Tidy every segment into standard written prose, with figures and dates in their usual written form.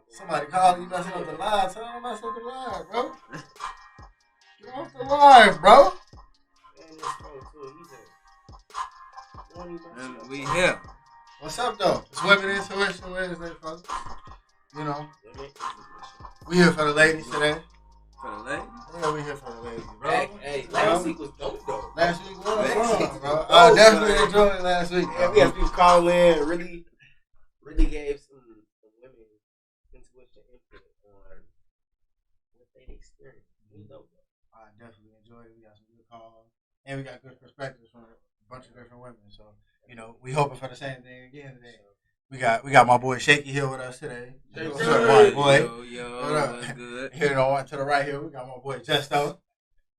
Somebody called you messing up the line. Tell them mess up the line, bro. Get off the line, bro. And we here. What's up, though? It's Women Intuition Wednesday, folks. You know, we here for the ladies today. For the ladies? Yeah, we here for the ladies, bro. Hey, last week was dope, though. Last week was, bro. I definitely enjoyed it last week. Yeah, we had people call in, really gave some women intuition input on what they experienced. I definitely enjoyed it. We got some good calls, and we got good perspectives from a bunch of different women. So, you know, we hoping for the same thing again today. We got my boy Shakey here with us today. What's up, boy? Yo, what's good? Here to the right here, we got my boy Justo.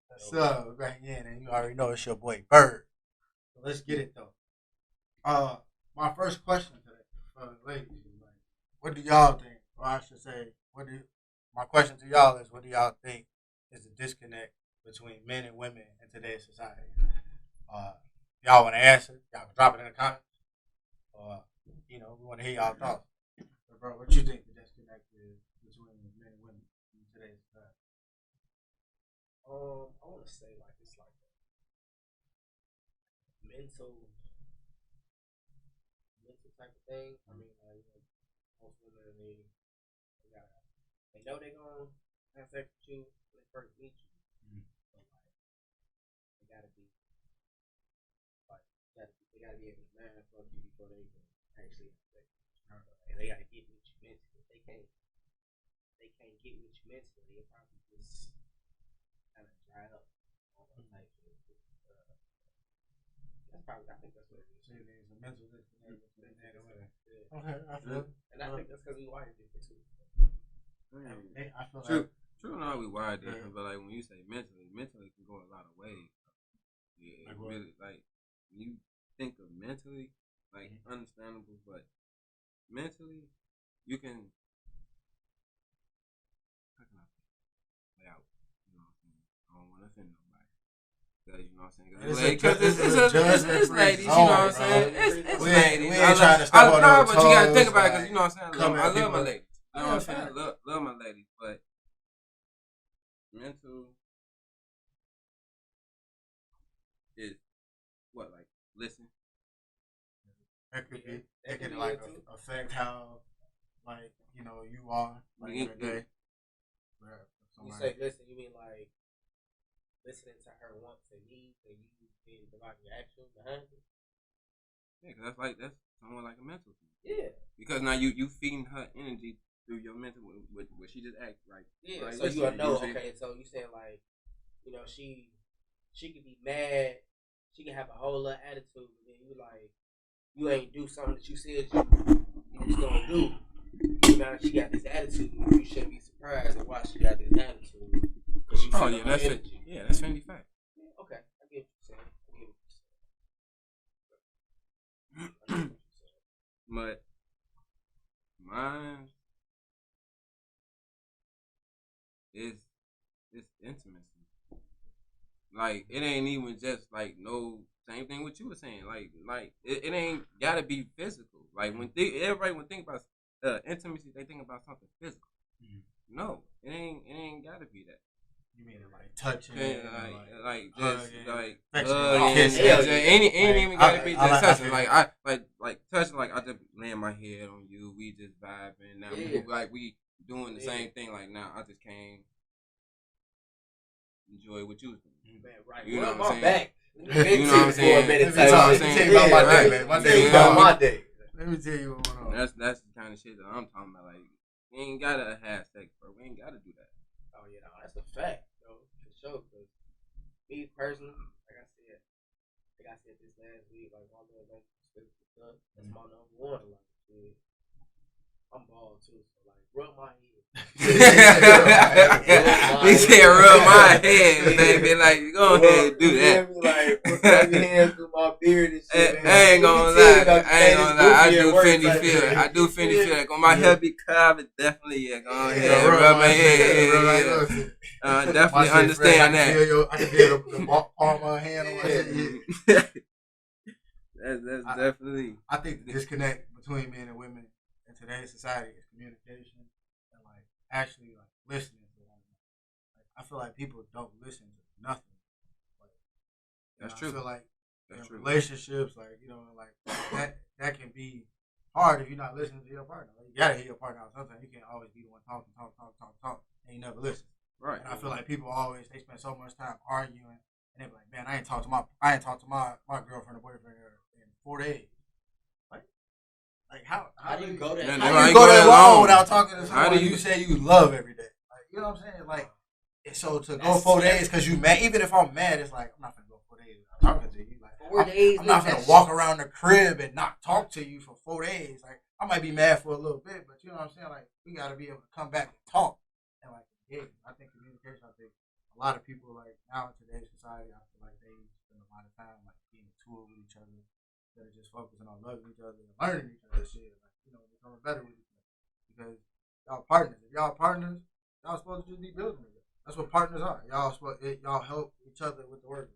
What's up? Right in, and you already know it's your boy Bird. So let's get it though. My first question today for the ladies is like, what do y'all think? Or I should say, my question to y'all is, what do y'all think is the disconnect between men and women in today's society? Y'all want to answer? Y'all can drop it in the comments. You know, we want to hear y'all thoughts. So, bro, what you think the disconnect is between men and women in today's society? I want to say like it's like a mental type of thing. I mean, like most women they know they're gonna have sex with you when they first meet you. So like they gotta be able to man fuck you before they can actually have sex. And they gotta get with you mentally. If they can't get with you mentally, they'll probably just kind of dry up on the type of I think that's what it is. So there's a mental disconnect between men and women. Okay, I feel it. And I think that's because we wired different too. I feel True. True, no, we wired different, but like when you say mentally can go a lot of ways. Yeah, like really, like when you think of mentally, like understandable, but mentally, you can. How can I play out? You know what I'm saying? I don't want to offend nobody. You know what I'm saying? Because it's ladies, you know what I'm saying? It's ladies. We ain't trying to step on no toes. But you got to think about it because, you know what I'm saying? I love my ladies. You know what I'm saying? I love my ladies, but mental is what, like, listen? It can like affect how, like, you know, you are, like, in a day. When you say listen, you mean like listening to her wants and needs, and you being providing action behind it. Yeah, because that's somewhat like a mental thing. Yeah. Because now you feeding her energy through your mental, with she just act right. Yeah. Right? So you know, okay. So you saying like, you know, she can be mad, she can have a whole lot of attitude, and then you like, you ain't do something that you said you was gonna do. So now that she got this attitude, you shouldn't be surprised at why she got this attitude. Oh yeah, that's it. Yeah, that's family fact. Yeah, okay, I get what you're saying. But mine is intimacy. Like it ain't even just like no same thing what you were saying. Like it ain't gotta be physical. Like everybody when think about intimacy, they think about something physical. Mm-hmm. No, it ain't gotta be that. You mean like touching, like just hugging, like kissing. Ain't even gotta be just touching. Like I touching. Like I just laying my head on you. We just vibing now. Like we doing the same thing. Like now I just came enjoy what you was doing. Man, right. You know what I'm saying? Back. You know what I'm saying? Let me tell you about my day, man. My day. Let me tell you what went on. That's the kind of shit that I'm talking about. Like we ain't gotta have sex, bro. We ain't gotta do that. Oh yeah, no, that's a fact, bro. For sure. Cause me personally, like I said this last week, like my little stuff. That's my number one. Like, dude, I'm bald too, so like rub my head. He said rub my head, baby. Like go ahead, do that. Like rub your hands through my beard and shit. I ain't gonna lie. I do Fendi feel. Like on my hair be curved, definitely yeah. Go ahead, rub my head. Definitely understand that. I can feel the palm of my hand on my head. That's definitely. I think the disconnect between men and women in today's society is communication and like actually like listening to one another. Like, I feel like people don't listen to nothing. Like, That's true. I feel like That's true. relationships, like like that can be hard if you're not listening to your partner. Like, you gotta hear your partner out. Sometimes you can't always be the one talking, and you never listen. Right. And I feel like people always they spend so much time arguing, and they be like, "Man, I ain't talked to my girlfriend or boyfriend in 4 days." Like how do you go that? How do you go that long without talking to someone you say you love every day? Like, you know what I'm saying? Like, so to go 4 days because you mad, even if I'm mad, it's like I'm not gonna go 4 days without talking to you. Like 4 days, I'm not gonna walk around the crib and not talk to you for 4 days. Like, I might be mad for a little bit, but you know what I'm saying? Like, we gotta be able to come back and talk and like engage. I think communication. I think a lot of people like now in today's society, I feel like they spend a lot of time like being tool with each other. Instead of just focusing on loving each other and learning each other's shit, like, becoming better with each other. Because y'all partners. If y'all partners, y'all supposed to just be building together. That's what partners are. Y'all help each other with the work.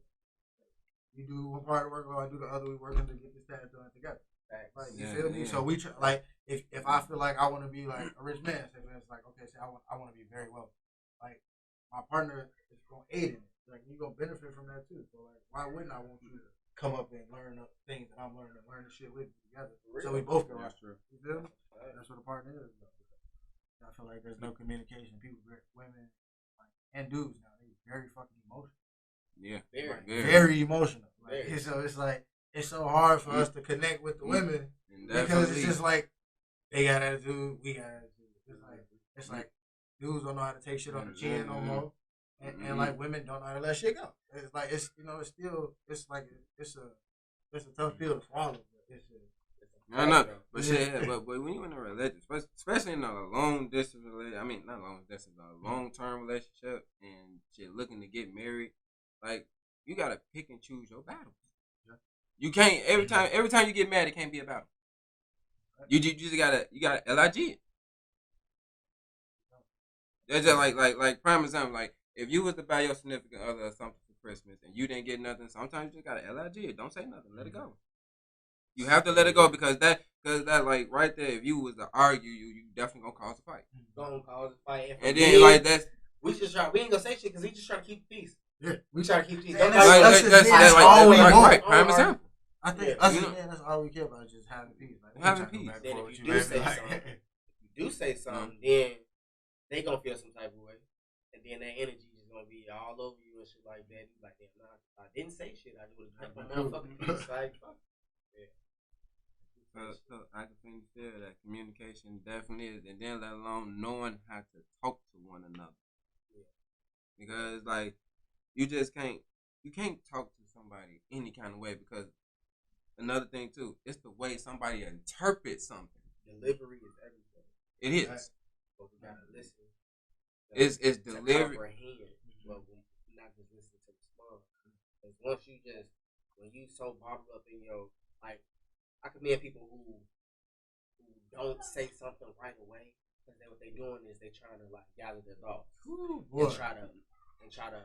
You do one part of the work, or I do the other. We working to get this task done together. Like, you feel me? So we try, like if I feel like I want to be like a rich man, say it's like okay, say I want to be very wealthy. Like my partner is gonna aid in it. Like you gonna benefit from that too. So like why wouldn't I want you to come up and learn the things that I'm learning and learn the shit with you together. So we both can rock. You feel me? That's what a partner is. I feel like there's no communication. People, women, like, and dudes now, they very fucking emotional. Yeah. Very emotional. Like, so it's like, it's so hard for us to connect with the women because it's just like, they got attitude, we got attitude. It's like dudes don't know how to take shit on the chin no more. And like women don't know how to let shit go. It's like it's a tough pill to swallow. I know, but shit, but when you in a relationship, especially in a long distance relationship, I mean not long distance, a long term relationship, and shit looking to get married, like you gotta pick and choose your battles. Yeah. You can't every time you get mad, it can't be a battle. You just gotta LIG it. That's just like prime example, like. If you was to buy your significant other something for Christmas and you didn't get nothing, sometimes you just gotta LIG it. Don't say nothing. Let it go. You have to let it go because that like right there, if you was to argue, you definitely gonna cause a fight. Gonna cause a fight. And then like that's we ain't gonna say shit because we just trying to keep peace. Yeah, we trying to keep peace. That's all we want. Right, prime example. I think that's all we care about is just having peace. Like, having peace. Then if you do say something, then they gonna feel some type of way. And then that energy is gonna be all over you and shit like that. You like, damn, I didn't say shit. I would have kept my motherfucking peace. Like, fuck. Yeah. So I can feel that communication definitely is, and then let alone knowing how to talk to one another. Yeah. Because like you can't talk to somebody any kind of way because another thing too, it's the way somebody interprets something. Delivery is everything. It is. Right. But we gotta listen. It's delivery. Well, not just listen to respond. Because once when you so bottled up in your, like, I commend people who don't say something right away. Because what they're doing is they're trying to, like, gather their thoughts. And try to.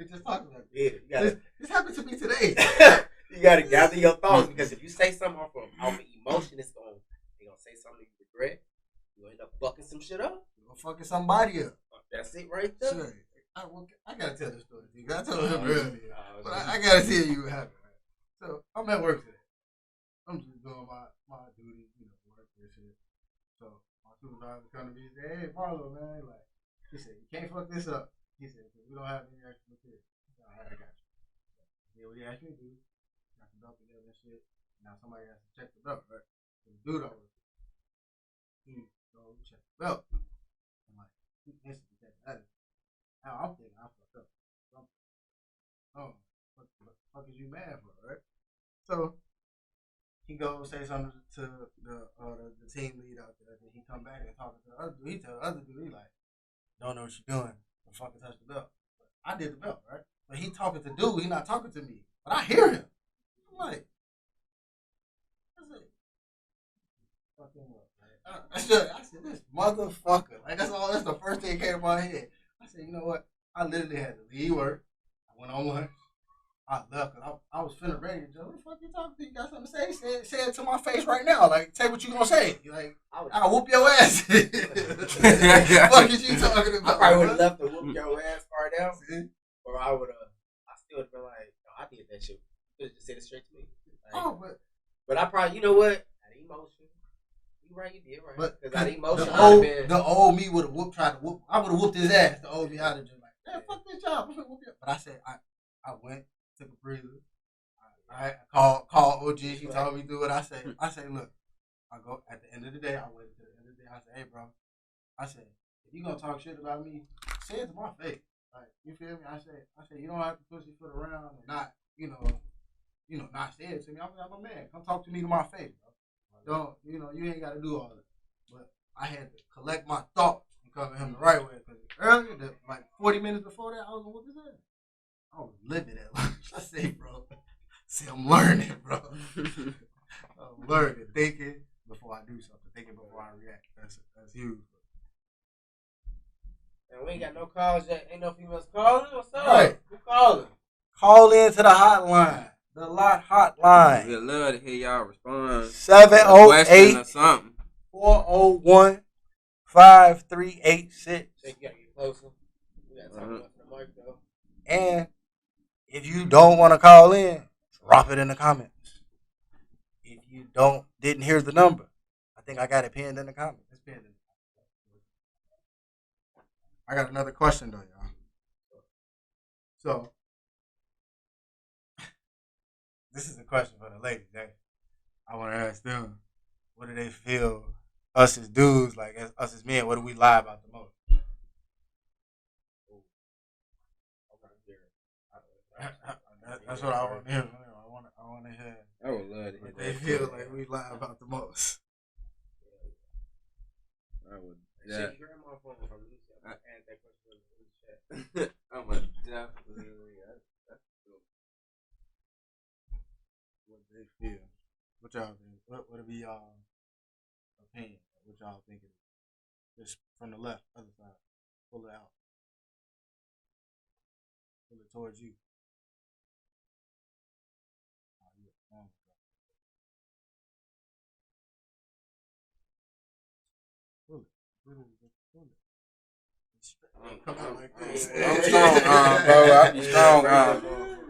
Just talking about this happened to me today. You gotta gather your thoughts because if you say something off of emotion, they're gonna say something you regret. You end up fucking some shit up. Fucking somebody up. That's it right there. Sure. I gotta tell this story. I told him earlier, but I gotta tell you what happened. Right? So I'm at work today. I'm just doing my duties, work and shit. So my supervisor come to me and say, "Hey, Marlo, man, like," he said, "You can't fuck this up." He said, "Because we don't have any extra material." All right, I got you. Yeah, what he asked me to do, got the belt together and shit. Now somebody has to check the belt, right? So the dude over, he go check the belt. Instantly check that. Now I'm thinking I fucked up. Oh, what the fuck is you mad for, right? So he goes say something to the team lead out there. Then he come back and talking to the other dude. He tell the other dude, he like, "Don't know what you're doing. Don't fucking touch the belt." But I did the belt, right? But he talking to dude. He not talking to me. But I hear him. I'm like, fucking up. I said, this motherfucker. Like, that's the first thing that came to my head. I said, you know what? I literally had to leave work. I went on lunch. I left because I was finna ready to jump. What the fuck you talking to? You got something to say? Say it to my face right now. Like, say what you gonna say. Like, I'll whoop your ass. What the fuck is you talking about? I probably would have left the whoop your ass part out. Or I would have, I still would have been like, no, I did that shit. You could have just said it straight to me. Like, but I probably, you know what? Out of emotion. You right, you did right. Because out of emotion, the old me would have tried to whoop. I would have whooped his ass. The old me, I'd have just like, man, fuck this job. But I said, I went, took a breather. I called OG. He told me to do it. I say, look, I go at the end of the day. I waited to the end of the day. I said, hey, bro. I said, if you gonna talk shit about me, say it to my face. Like, you feel me? I said, you don't have to pussyfoot around and not, not say it to me. I'm a man. Come talk to me to my face, bro. Don't, you ain't got to do all that. But I had to collect my thoughts and come at him the right way. Because earlier, like 40 minutes before that, I was going to whoop his ass. I was living that life. I say, bro. I'm learning, bro. I'm learning, thinking before I do something, thinking before I react. That's huge. And we ain't got no calls yet. Ain't no females calling. What's up? Right. Who calling? Call in to the hotline. The lot hotline. We'd love to hear y'all respond. 708 or something. 401 5386. You gotta get closer. We gotta talk about the mic though. And if you don't want to call in, drop it in the comments. If you didn't hear the number, I think I got it pinned in the comments. It's pinned in the comments. I got another question though, y'all. So this is a question for the ladies. I want to ask them, what do they feel us as dudes, like us as men, what do we lie about the most? That's what I want to hear. I want to hear. I would love to hear what they feel like we lie about the most. I would. Yeah. Shake your phone from me. I add that question in the chat. I'm a definitely. That's cool. What they feel. What y'all think? What would be y'all opinion? What y'all think it is? Just from the left, other side. Pull it out. Pull it towards you. Come out like this. I'm strong, bro. I be strong,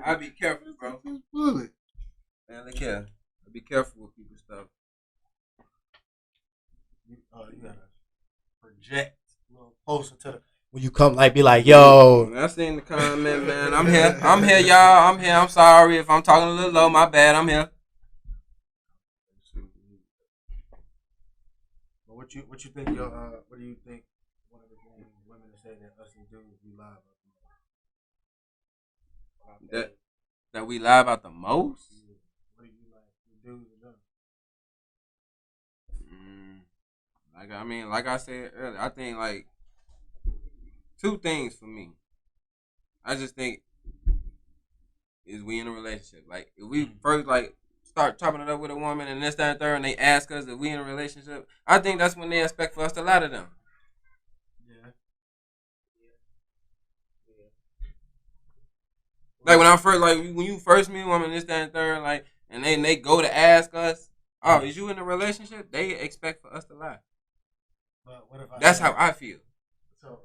I be careful, bro. Pull it. Man, look here. Be careful with people's stuff. You gotta project a little closer to the. When you come, be like, yo. I seen the comment, man. I'm here, y'all. I'm here. I'm sorry if I'm talking a little low. My bad. I'm here. But what you think? What do you think? One of the things women say that us as dudes we lie about. That we lie about the most. What do you like? The dudes and like I said earlier, I think like two things for me. I just think is we in a relationship. Like if we first start chopping it up with a woman and this, that, and third, and they ask us if we in a relationship, I think that's when they expect for us to lie to them. Yeah. Like when you first meet a woman, this, that, and third, and they go to ask us, oh, is you in a relationship? They expect for us to lie. But what if that's how I feel. So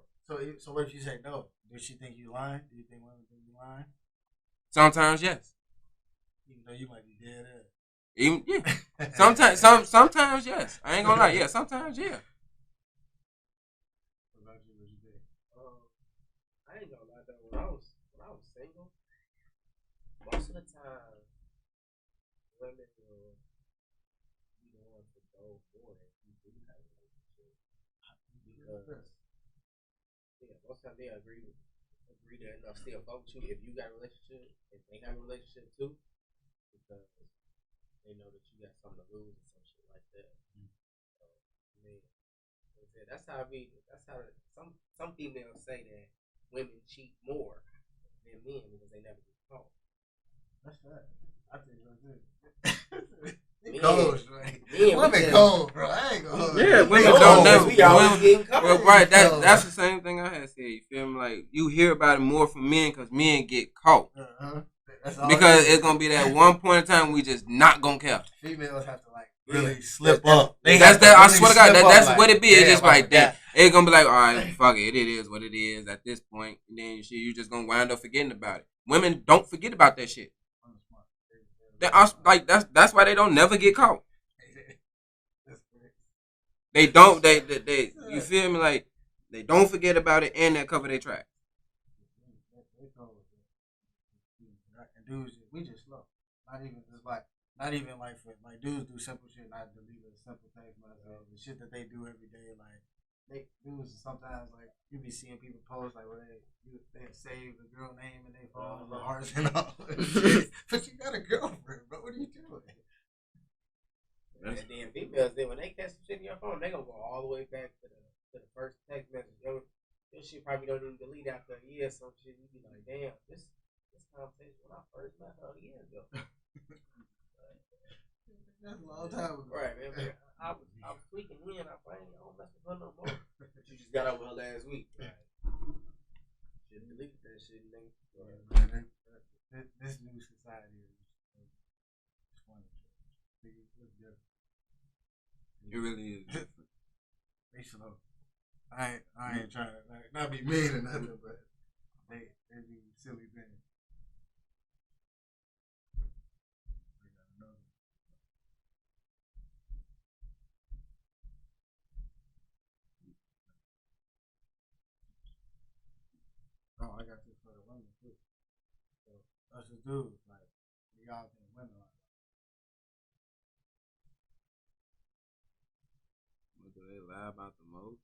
what if you say no? Does she think you lying? Do you think women think you lying? Sometimes yes. Even though you might be dead ass. Yeah. Sometimes yes. I ain't gonna lie. Yeah, sometimes yeah. What about you? What you think? I ain't gonna lie though. When I was single, most of the time, women will be the ones to go for it. You do have a relationship because most of the time they agree that enough still fuck with you if you got a relationship, if they have a relationship too, because they know that you got something to lose or some shit like that. So, that's how some females say that women cheat more than men because they never get caught. That's right. I think that's it. Cold, right? Women cold, bro. I ain't gonna hold you. Yeah, women don't never. We always getting caught. Well, right, that's the same thing I had said. You feel me? Like you hear about it more from men because men get caught. Because it's gonna be that one point in time we just not gonna care. Females have to like really slip up. That's that. I swear to God, that's like, what it be. It's just like that. It's gonna be like, all right, fuck it. It is what it is at this point. And then shit, you just gonna wind up forgetting about it. Women don't forget about that shit. That's why they don't never get caught. They don't. They. You feel me? Like they don't forget about it and they cover their tracks. And dudes, we just slow. Not even like for like dudes do simple shit, not delete a simple text message. The shit that they do every day, like dudes sometimes like you be seeing people post like where they save the girl name and they phone the hearts and all. But you got a girlfriend, bro. What are you doing? And then females, then when they catch some shit in your phone, they gonna go all the way back to the first text message. This shit probably don't even delete after a year. Some shit you be like, damn, this conversation when I first met her a year ago. That's a long time ago. Right, man. I was tweaking in. I don't mess with her no more. But you just got over her last week. Right. Shouldn't delete that shit, nigga. Right. This new society is funny. It really is different. They slow. I ain't trying to not be mean or nothing, but they do silly things. Oh, I got this for the women too. So us as dudes, like we all think women like. What do they lie about the most?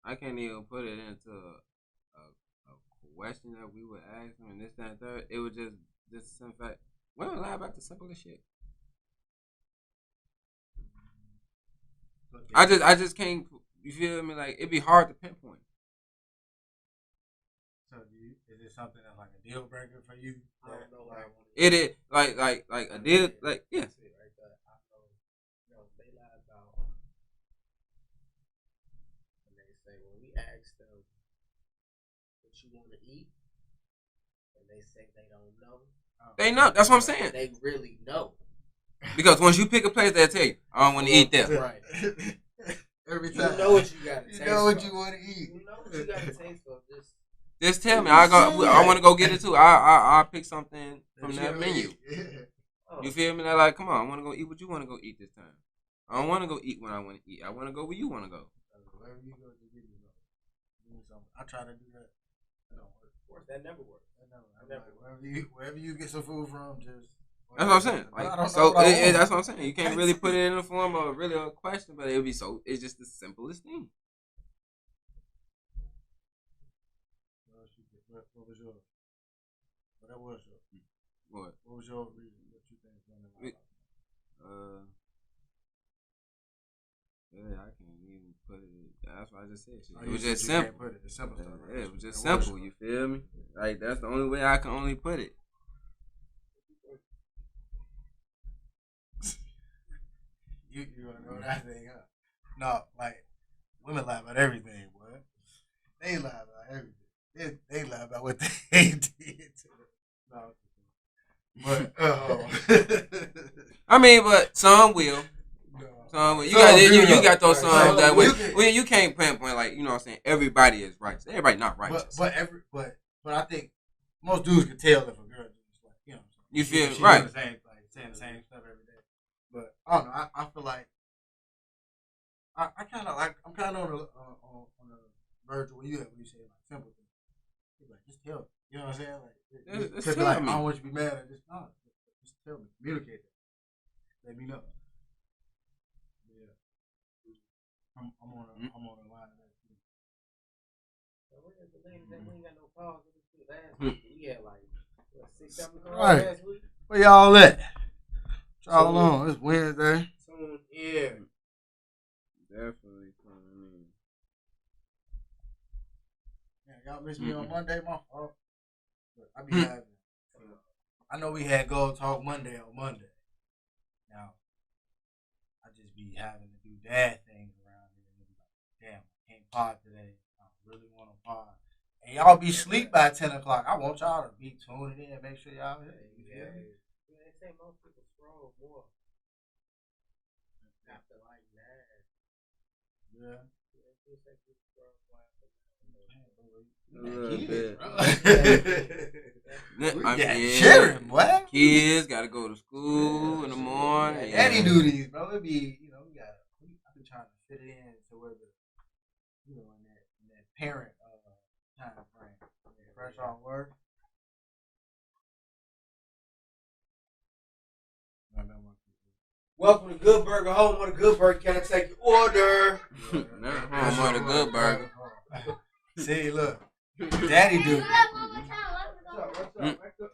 I can't even put it into a question that we would ask them and this, that, and third. It was just the simple fact. Women lie about the simplest shit. I just can't. You feel me? Like it'd be hard to pinpoint. So is it something that's like a deal breaker for you? I don't know. It is like a deal. Like yeah. They lie about when they say when we ask them what you want to eat, and they say they don't know. They know. That's what I'm saying. They really know. Because once you pick a place, they'll tell you, I don't want to eat there. Right. Every time. You know what you got to taste. You know what you want to eat. You know what you got to taste for. Just tell me. I want to go get it too. I'll pick something from that menu. You feel me? They're like, come on, I want to go eat what you want to go eat this time. I don't want to go eat when I want to eat. I want to go where you want to go. Wherever you go, just give me something. I try to do that. That don't work. Of course, that never works. Wherever you get some food from, just. That's what I'm saying. Like, so that's what I'm saying. You can't really put it in the form of really a question, but it'll be so. It's just the simplest thing. What was yours? What was yours? What? What was your reason? What you think? Yeah, I can't even put it. That's what I just said. Oh, it was just simple. Put it. It's simple stuff. Yeah, it was just simple. You feel me? Like that's the only way I can only put it. You wanna know that thing up? No, like women lie about everything, boy. They lie about everything. They lie about what they did to them. No. But I mean, but some will. Some will. You got those some that will. Well, you can't pinpoint like you know what I'm saying. Everybody is righteous. Everybody not righteous. But I think most dudes can tell if a girl is like you know. You feel she right? The same, like saying the same stuff every day. But I don't know. I feel like I kind of like I'm kind of on the verge of where you at when you say like simple things. You're like just tell me. You know what I'm saying? Like just tell like, me. I don't want you to be mad. Just tell me. Communicate that. Let me know. Yeah. I'm on the line of that too. Where's the ladies that we ain't got no calls with this last week? We had like 6-7 calls last week. Where y'all at? Y'all on? It's Wednesday. Tune in. Definitely coming in. Yeah, y'all miss me on Monday, my fault. But I be having. I know we had Gold Talk Monday on Monday. Now, I just be having to do dad things around here. And be like, damn, I can't pod today. I really want to pod. and y'all be sleep by 10 o'clock. I want y'all to be tuning in and make sure y'all here. You feel me? They say most people scroll more after like 9. Yeah. A little bit. Children, boy. Kids gotta go to school in the morning. Daddy duties, bro. It be, I've been trying to fit it in to where in that parent time frame. Fresh off work. Welcome to Good Burger, home of the Good Burger. Can I take your order? Home of the Good Burger. See, look. Daddy duty.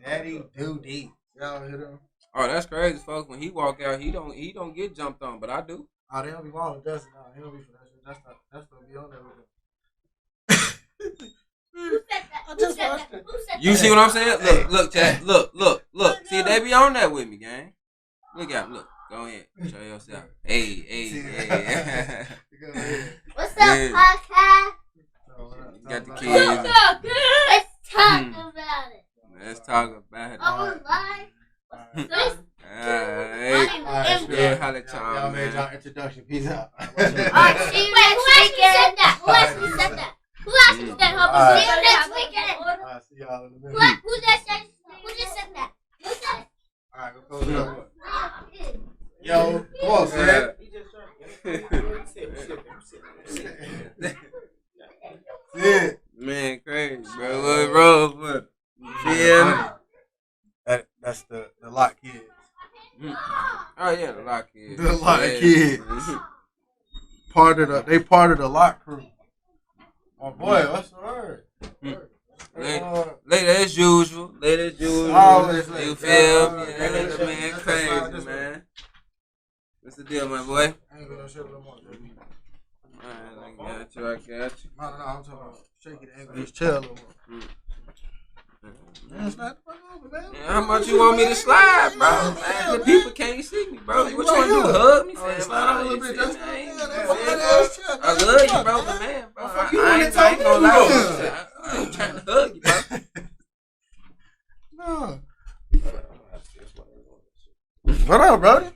Daddy duty. Y'all hear them? Oh, that's crazy, folks. When he walk out, he don't get jumped on, but I do. Oh, they don't be walling Dustin. No, he don't be for that shit. That's gonna be on there with him. I just watched it. You see what I'm saying? Look, chat. Look. See, they be on that with me, gang. Look out, look. Go ahead. Show yourself. Hey. What's up, podcast? You got the kids. Let's talk about it. Let's talk about it. Oh, live. Yeah, holla at y'all, Y'all made man. y'all introduction. Peace out. Alright, see you next weekend. Who actually said that? Who actually said that? See you next weekend. See y'all in a minute. Who just said that? Who said it? Alright, we'll close it up. Yo, come on, man. Yeah. Man, crazy, bro. What rose with it? Yeah. That's the lot kids. Oh yeah, the lock kids. The lot kids. They part of the lot crew. Oh boy, what's the word? Later as usual. Always late. You feel me? Yeah, man, crazy, man. What's the deal, my boy? I ain't gonna shit no more, baby. Alright, I got you. No, I'm talking about Shakey the English chill a little more. Man, slide the fuck over, man. Yeah, how much you want me to slide, bro? Man, the people can't see me, bro. What you want to do? Hug me? Slide over a little bit. I love you, bro, but man, bro. I ain't gonna lie. I ain't trying to hug you, bro. No. What up, brody?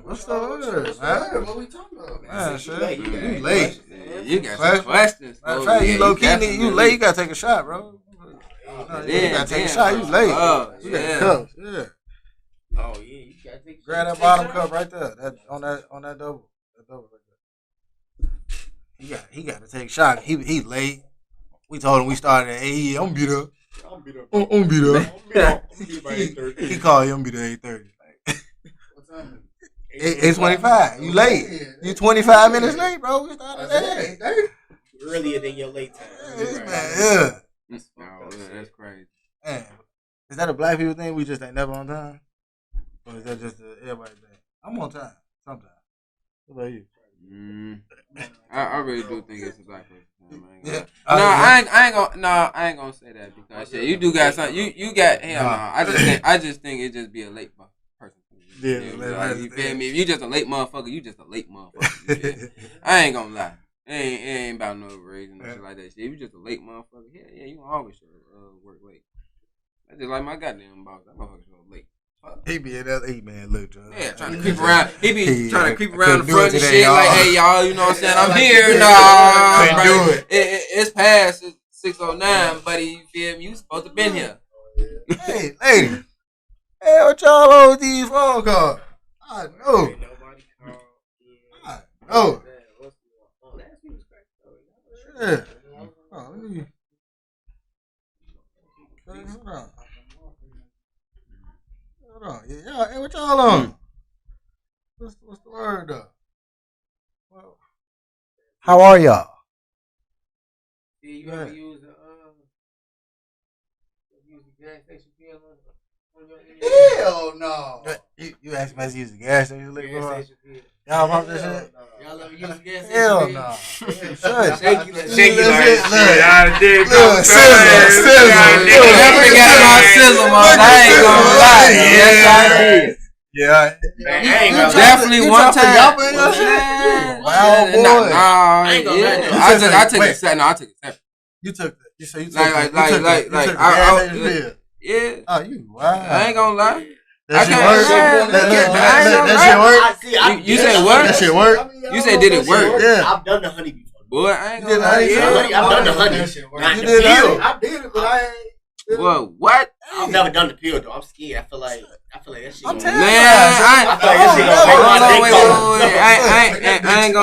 What's the word, man? What we talking about, man? Man, shit. You late. You got some questions. Matter of fact, you low key, you late. You gotta take a shot, bro. You gotta take a shot. You late. You got cups. Yeah. Oh yeah, you gotta take. Grab that bottom cup right there. That on that double. That double right there. He got to take a shot. He late. We told him we started at 8. I'm be there. I'm be there. He called you. I'm be there 8:30. What time? 8:25. You late. You 25 minutes late, bro. We started at 8:30. Earlier than your late time. Yeah. That's crazy. Man, is that a black people thing? We just ain't never on time? Or is that just everybody thing? I'm on time sometimes. What about you? I really do think it's a black person. Yeah. I ain't gonna say that because shit, you do got something. You got hell no. I just think it just be a late person. Yeah, you feel me? If you just a late motherfucker, you just a late motherfucker. I ain't gonna lie. It ain't about no reason or shit like that. Shit, if you just a late motherfucker, yeah, you gonna always work late. That's just like my goddamn boss. That motherfucker show up late. He be in that man, look, John. Yeah, trying to creep around. He be trying to creep around the front and shit. Like, hey, y'all, you know what I'm saying? I'm here. Nah, do it. It's past 6:09, buddy. You feel me? You supposed to been here. Hey, lady. Hey, what y'all on with these phone calls? I know. I know. Yeah. Oh, let me. Hold on. Yeah, hey, what y'all on? What's the word though? Well, how are y'all? You ever use the gas station bill on your Hell no. You asked me to use the gas station liquor before? Y'all pump this shit? Y'all ever use the gas station Hell bill? no. Shaky like Definitely got my sizzle on. I ain't gonna lie. Yes, I did. Yeah. Definitely one time. Wow, boy. I took it separate. You took the. You say you took Like, the. You took like, the like, gas station pill. Yeah. Oh, you wow. I ain't gonna lie. That shit can't- work. That shit work. You said what? That shit work. You said did it work? Yeah. I've done the honey before. Boy, I ain't You did gonna lie. honey? Yeah. I've done the honey. Not You the did pill. honey? I did it, but I ain't. Well, what? I've never done the pill though. I'm scared. I feel like that shit. I'm gonna- telling Man, you. I feel like this shit gonna make my dick wait. go.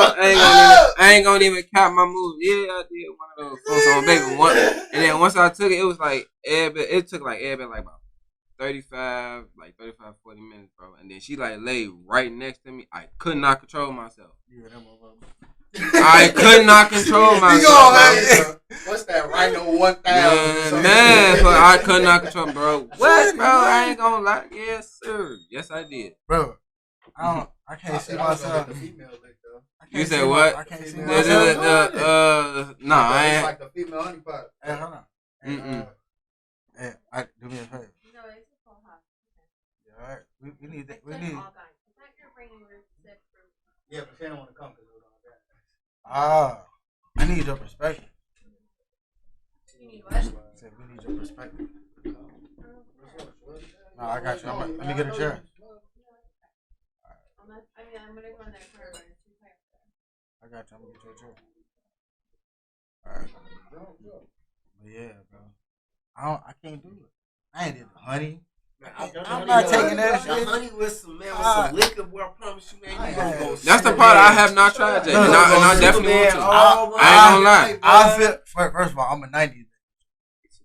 I ain't gonna even count my moves. Yeah, I did one of those folks on baby one, and then once I took it, it was like it took like about 35, 40 minutes, bro. And then she like laid right next to me. I could not control myself. I could not control myself. What's that? Rhino 1000. Man, but I could not control, bro. What, bro? I ain't gonna lie. Yes, sir. Yes, I did. Bro, I can't see myself. You said what? I can't see myself. No, I ain't. It's like the female honey pot. Hey, hold on. Hey, do me a favor. No, it's a full hot. All right, we need that. We need. Yeah, but she don't want to come because of all that. I need your perspective. You need what? I said we need your perspective. No, I got you. Let me get a chair. I'm gonna go in there for I got you. I'm gonna get you a chair. All right. But yeah, bro. I can't do it. I ain't did the honey. I'm not taking that shit. The honey with some liquor, boy. I promise you, man. You gonna go. That's the part I have not tried yet, and I definitely want to. I ain't gonna lie. I feel first of all, I'm a '90s.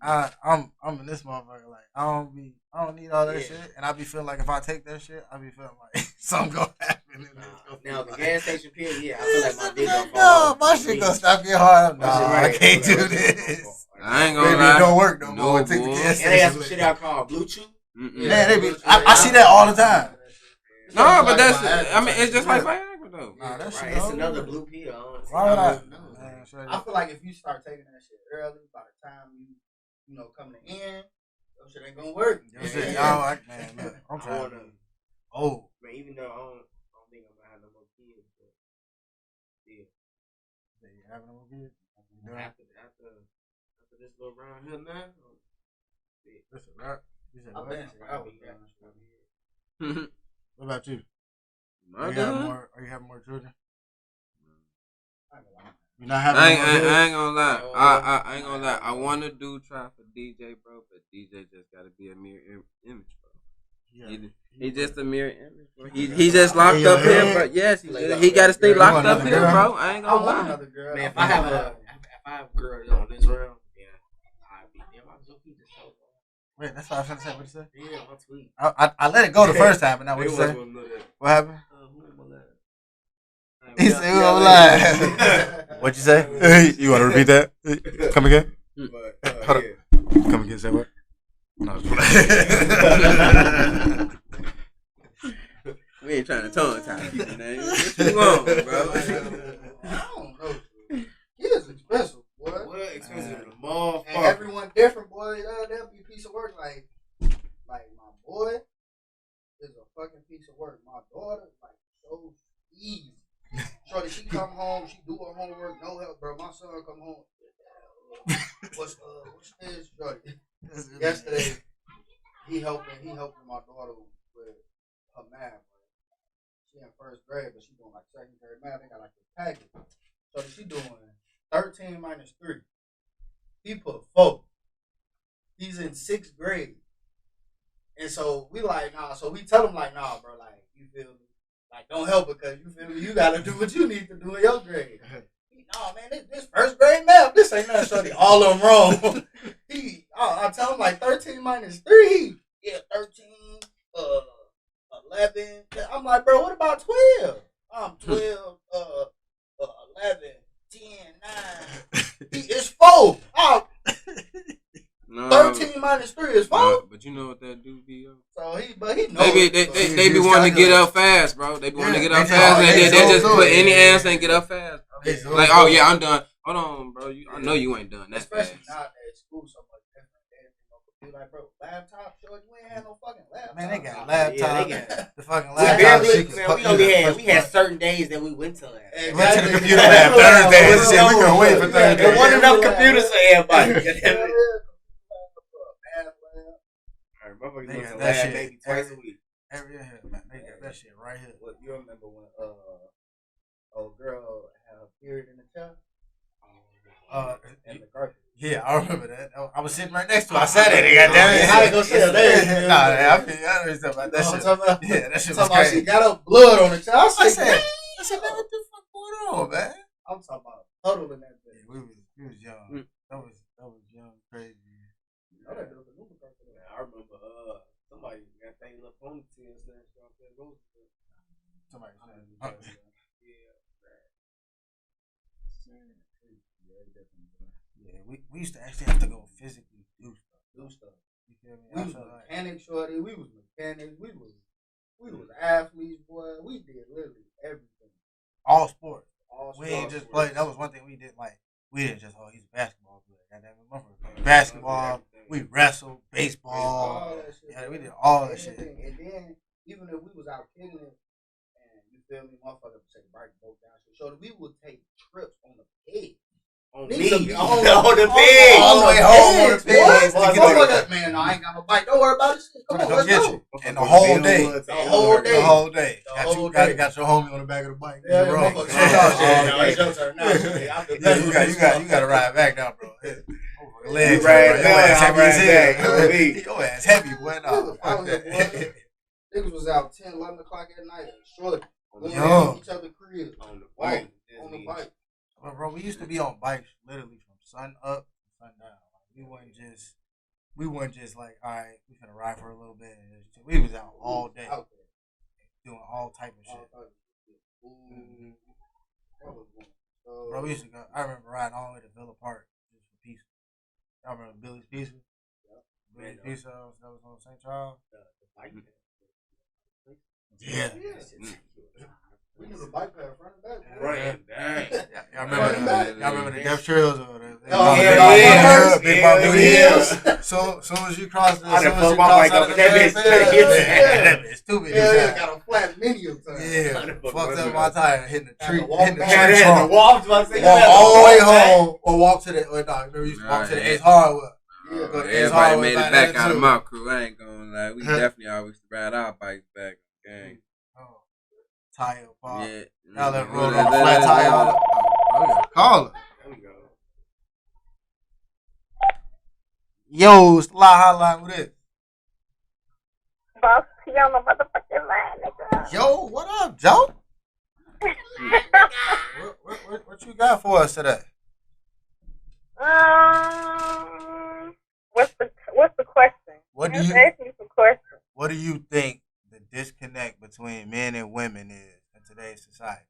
I'm in this motherfucker. Like I don't need all that shit, and I be feeling like if I take that shit, I be feeling like something gonna happen. Now the gas station pill, yeah, I feel like my dick gonna fall No, off. my shit gonna stop getting hard. No, I can't do this. I ain't gonna Baby, lie. it don't work no more. No, Take the boy. gas And they got some station. shit out called Bluetooth. Man, they be. I see that all the time. No, but that's. I mean, it's just like Viagra though. Nah, that shit. Right, it's another blue pill. Why would I? Man, I feel like if you start taking that shit early, by the time you know, come to end, that shit ain't gonna work. Man, look, I'm trying to. Oh, man, even though I don't think I'm gonna have no more kids, but yeah. you having no kids? After this little round here now, Listen, right? You said I what? bet What about you? I Are you having more children? You not I having ain't, more I, kids? I ain't gonna lie. I ain't gonna lie. I want to try for DJ, bro, but DJ just gotta be a mirror image, bro. Yeah. He just a mirror image, bro. He just locked up here, bro. Yes, he gotta stay locked up here, bro. I ain't I gonna want lie. another girl. man, if I have a girl on this round, yeah, I'd be damn. I was gonna keep this so long. Wait, that's what I was trying to say. What you say? Yeah, my tweet. I let it go the first time, but now what you say? What happened? He said we gonna lie. What you say? You want to repeat that? Come again? Hold up. Come again. Say what? No. We ain't trying to tongue tie people, man. What you want, bro? I don't know. Kids expensive, boy. What expensive the motherfucker? And everyone different, boy. That'll be a piece of work. Like my boy is a fucking piece of work. My daughter, like, so easy. Shorty, she come home, she do her homework, no help, bro. My son come home. What's this, Shorty? Yesterday, he helping my daughter with her math. She in first grade, but she doing like second grade math. They got like this package. So she doing 13 minus 3. He put 4. He's in 6th grade. And so we like, nah. So we tell him like, nah, bro, like, you feel me? Like, don't help because you feel me? You gotta do what you need to do in your grade. Nah, man, this first grade math, this ain't nothing, Shorty. All of them wrong. I tell him like 13 minus 3. Yeah, 13, 11. I'm like, bro, what about 12? I'm 12, 11, 10, 9. It's 4. No, 13 minus 3 is 4. But you know what that do be, yo? So he knows. They be wanting to get up fast, bro. They be wanting to get up fast, and they just put any answer and get up fast. Like, oh yeah, I'm done. Hold on, bro. I know you ain't done that Especially fast. not at school so much different. be like, bro, laptop, short. You ain't had no fucking laptop. Man, they got Yeah, laptop. they got. The fucking We laptop. barely, shit can man, fuck we you only in the had first we had place. certain days that we went to that. We went to the computer lab Thursday and shit. We couldn't wait for Thursday. There wasn't enough computers for everybody. Alright, motherfuckers They go got to that lab shit maybe twice a week. Every year, man. They got that shit right here. What you remember when old girl had a period in the chair? And the carpet. Yeah, I remember that. I was sitting right next to her. I said it. Goddamn. I ain't gonna say her name. Nah, I know stuff about that shit. Yeah, that shit was Talking about she crazy. got her blood on the chair. I said, man, what the fuck going on, man? I'm talking about huddle in that Yeah, thing. we was young. That was young, crazy. You know that there was a movie carpet. I remember somebody got that little ponytail and stuff. Somebody said, yeah, we used to actually have to go physically do stuff. You feel me? We was mechanics, shorty. We was mechanics. We was athletes, boy. We did literally everything. All sports. All We ain't sports. just play. That was one thing we did. Like we didn't just he's a basketball player. Goddamn it, motherfucker played basketball. We wrestled, baseball. All that shit. Yeah, we did all that shit. And then even if we was out kicking it, and you feel me, motherfucker say bike broke down. So shorty, we would take trips on the pig. On Niggas me, be on the pig. pig. All the way home on the pig. Motherfucker, man, no, I ain't got no bike. Don't worry about it. Come on, let's get go. you. And the whole day. The whole day. The whole day. The whole Got day. your homie on the back of the bike. Yeah, bro. motherfucker. It's your turn now. Yeah, you got to ride back now, bro. Legs, You ride bro. Your back, ass I heavy as ride hell. back. Your ass heavy, boy. No, I fuck was that. boy. Niggas was out 10, 11 o'clock at night. Short. Going Yo. to each other crib. On the bike. On the bike. But bro, we used to be on bikes literally from sun up to sundown. Like, we wasn't just like, all right, we finna ride for a little bit. And just, we was out all day Out there. doing all type of shit. Bro, we used to go. I remember riding all the way to Villa Park just for pizza. I remember Billy's Pizza. Billy's Pizza that was on St. Charles. Yeah. We knew the bike path front and back. Right. Y'all remember the Death Trails or the Big Bob Booty Hills? So soon as you cross the I done fucked my bike up with that bitch. that bitch stupid. Yeah, got a flat many of times. Yeah, fucked up my tire, hitting the tree, Had to walk hitting the back. tree trunk. Walk All the way home, or walk to the. Or no, remember you used to walk to the Ace Hardware. Yeah. Go to Ace Everybody Hardware made it back back there, out of too. my crew. I ain't gonna lie. We definitely always ride our bikes back. Gang. Tire pop. Yeah. Y'all let roll on a flat tire. Oh, we got a caller. There we go. Yo, it's the live hotline with it. Boss T on the motherfucking line, nigga. Yo, what up, Joe? What you got for us today? What's the question? What do Just you ask me some questions. What do you think the disconnect between men and women is in today's society?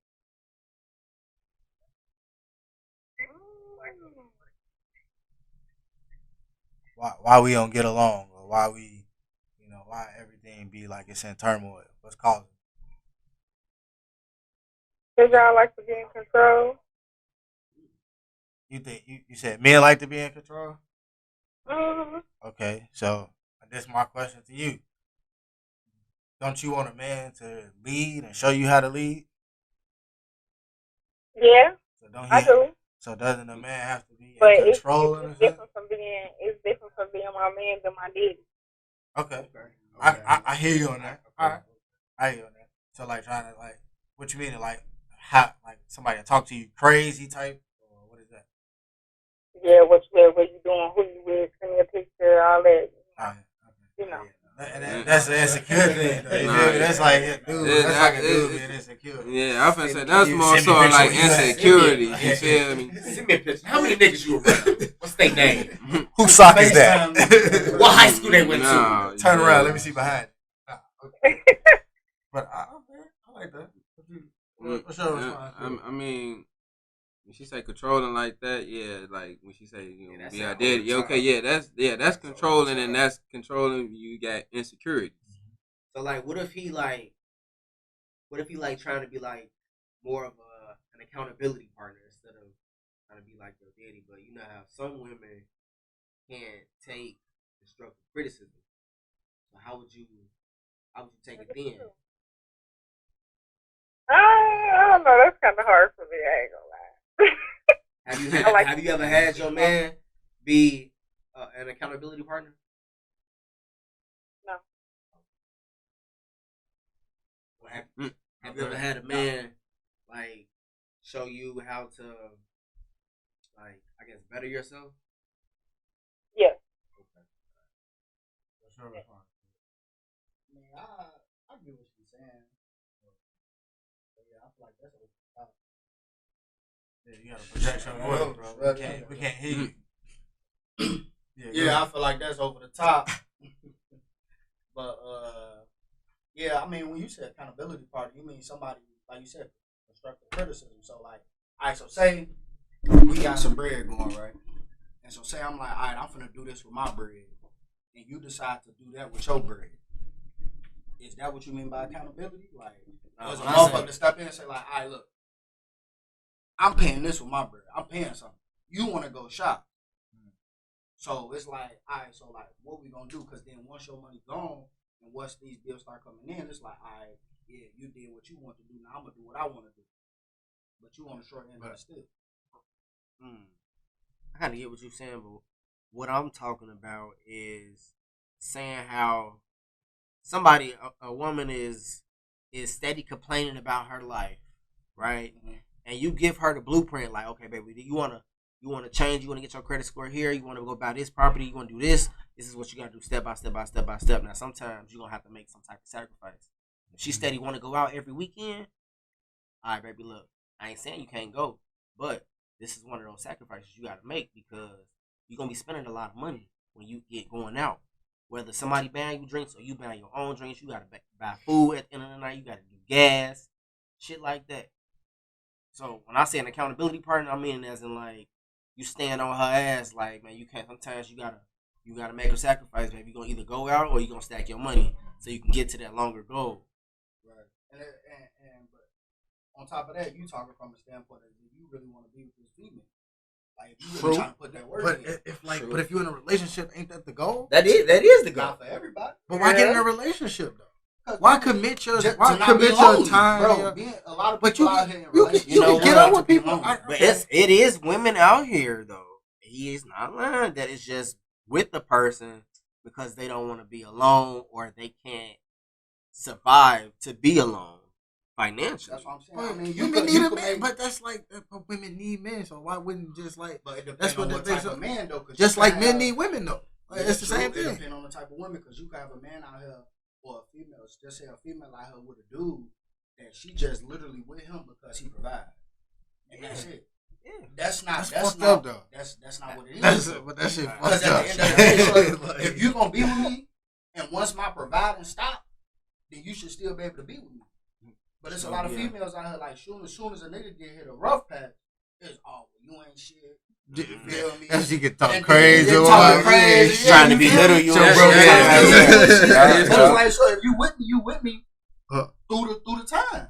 Why we don't get along, or why why everything be like it's in turmoil? What's causing it? Cause y'all like to be in control. You think you said men like to be in control? Mm-hmm. Okay, so this is my question to you. Don't you want a man to lead and show you how to lead? Yeah, So don't I do. So doesn't a man have to be But in it's control? different from being my man than my daddy. Okay. I hear you on that. All right. I hear you on that. So like trying to like, what you mean like how like somebody talk to you crazy type, or what is that? Yeah, what you doing, who you with, send me a picture, all that. All right. Okay. You know. That's an insecure thing. Though. You feel me? That's like that's like a dude being insecure. Yeah, I finna say that's more so like insecurity. You feel me? Send me a picture. How many niggas you around? What's their name? Whose sock is that? What high school they went to? Nah, Turn yeah. around. Let me see behind. Okay. But I like that. What's your response? I mean, when she say controlling like that, yeah, like when she say, you know, that's be our not daddy, over okay, time. that's controlling, and that's controlling. You got insecurity. So like, what if he like trying to be like more of an accountability partner instead of trying to be like your daddy? But you know how some women can't take the constructive criticism. So how would you take it then? I don't know. That's kind of hard for me. I ain't gonna lie. Have you ever had your man be an accountability partner? No. Well, have you ever had a man like show you how to, like, I guess, better yourself? Yes. Okay. That's your response. I mean, I get what she's saying. But yeah, I feel like that's over the top. Yeah, you gotta project your voice, bro. We can't hear you. Yeah, I feel like that's over the top. But yeah, I mean, when you say accountability partner, you mean somebody, like you said, constructive criticism. So like, all right, so say we got some bread going, right? And so say I'm like, all right, I'm finna do this with my bread, and you decide to do that with your bread. Is that what you mean by accountability? Like, does a motherfucker step in and say like, all right, look, I'm paying this with my bread. I'm paying something. You want to go shop. So it's like, all right, so like, what we gonna do? Because then once your money gone and once these bills start coming in, it's like, all right, yeah, you did what you want to do. Now I'm gonna do what I want to do. But you want a short end of the stick. I kind of get what you're saying, but what I'm talking about is saying how somebody, a woman is steady complaining about her life, right? Mm-hmm. And you give her the blueprint, like, okay, baby, you wanna change, you wanna get your credit score here, you wanna go buy this property, you wanna do this. This is what you gotta do, step by step by step by step. Now, sometimes you're gonna have to make some type of sacrifice. If she steady wanna go out every weekend, all right, baby, look, I ain't saying you can't go, but this is one of those sacrifices you gotta make because you're gonna be spending a lot of money when you get going out. Whether somebody buying you drinks or you buying your own drinks, you gotta buy food at the end of the night. You gotta do gas, shit like that. So when I say an accountability partner, I mean as in like you stand on her ass. Like, man, you can't. Sometimes you gotta make a sacrifice, baby. You gonna either go out or you gonna stack your money so you can get to that longer goal. Right. And but on top of that, you talking from a standpoint of if you really want to be with this female. Like, if you really trying to put that work in. But if you're in a relationship, ain't that the goal? That is the goal. Not for everybody. But why get in a relationship though? Why commit your time? Bro, a lot of people out here in relationships. You can get up with people. But it is women out here though. He is not lying that it's just with the person because they don't want to be alone or they can't survive to be alone financially. That's what I'm saying. I mean, women need a man, but that's like women need men. So why wouldn't just like? But it depends on what type of man though. Just like men need women though. Like, it's the same thing. It depends on the type of women because you can have a man out here. Or a female, just say a female out here with a dude that she just literally with him because he provides. And that's it. Yeah. That's not up though. That's not what it is. But that shit fucked Because at the end of the day, if you gonna be with me and once my providing stop, then you should still be able to be with me. But it's a lot of females out here like as soon as a nigga get hit a rough patch, it's you ain't shit. And she can talk crazy. Trying to be little, you know. Like, so if you with me through the time.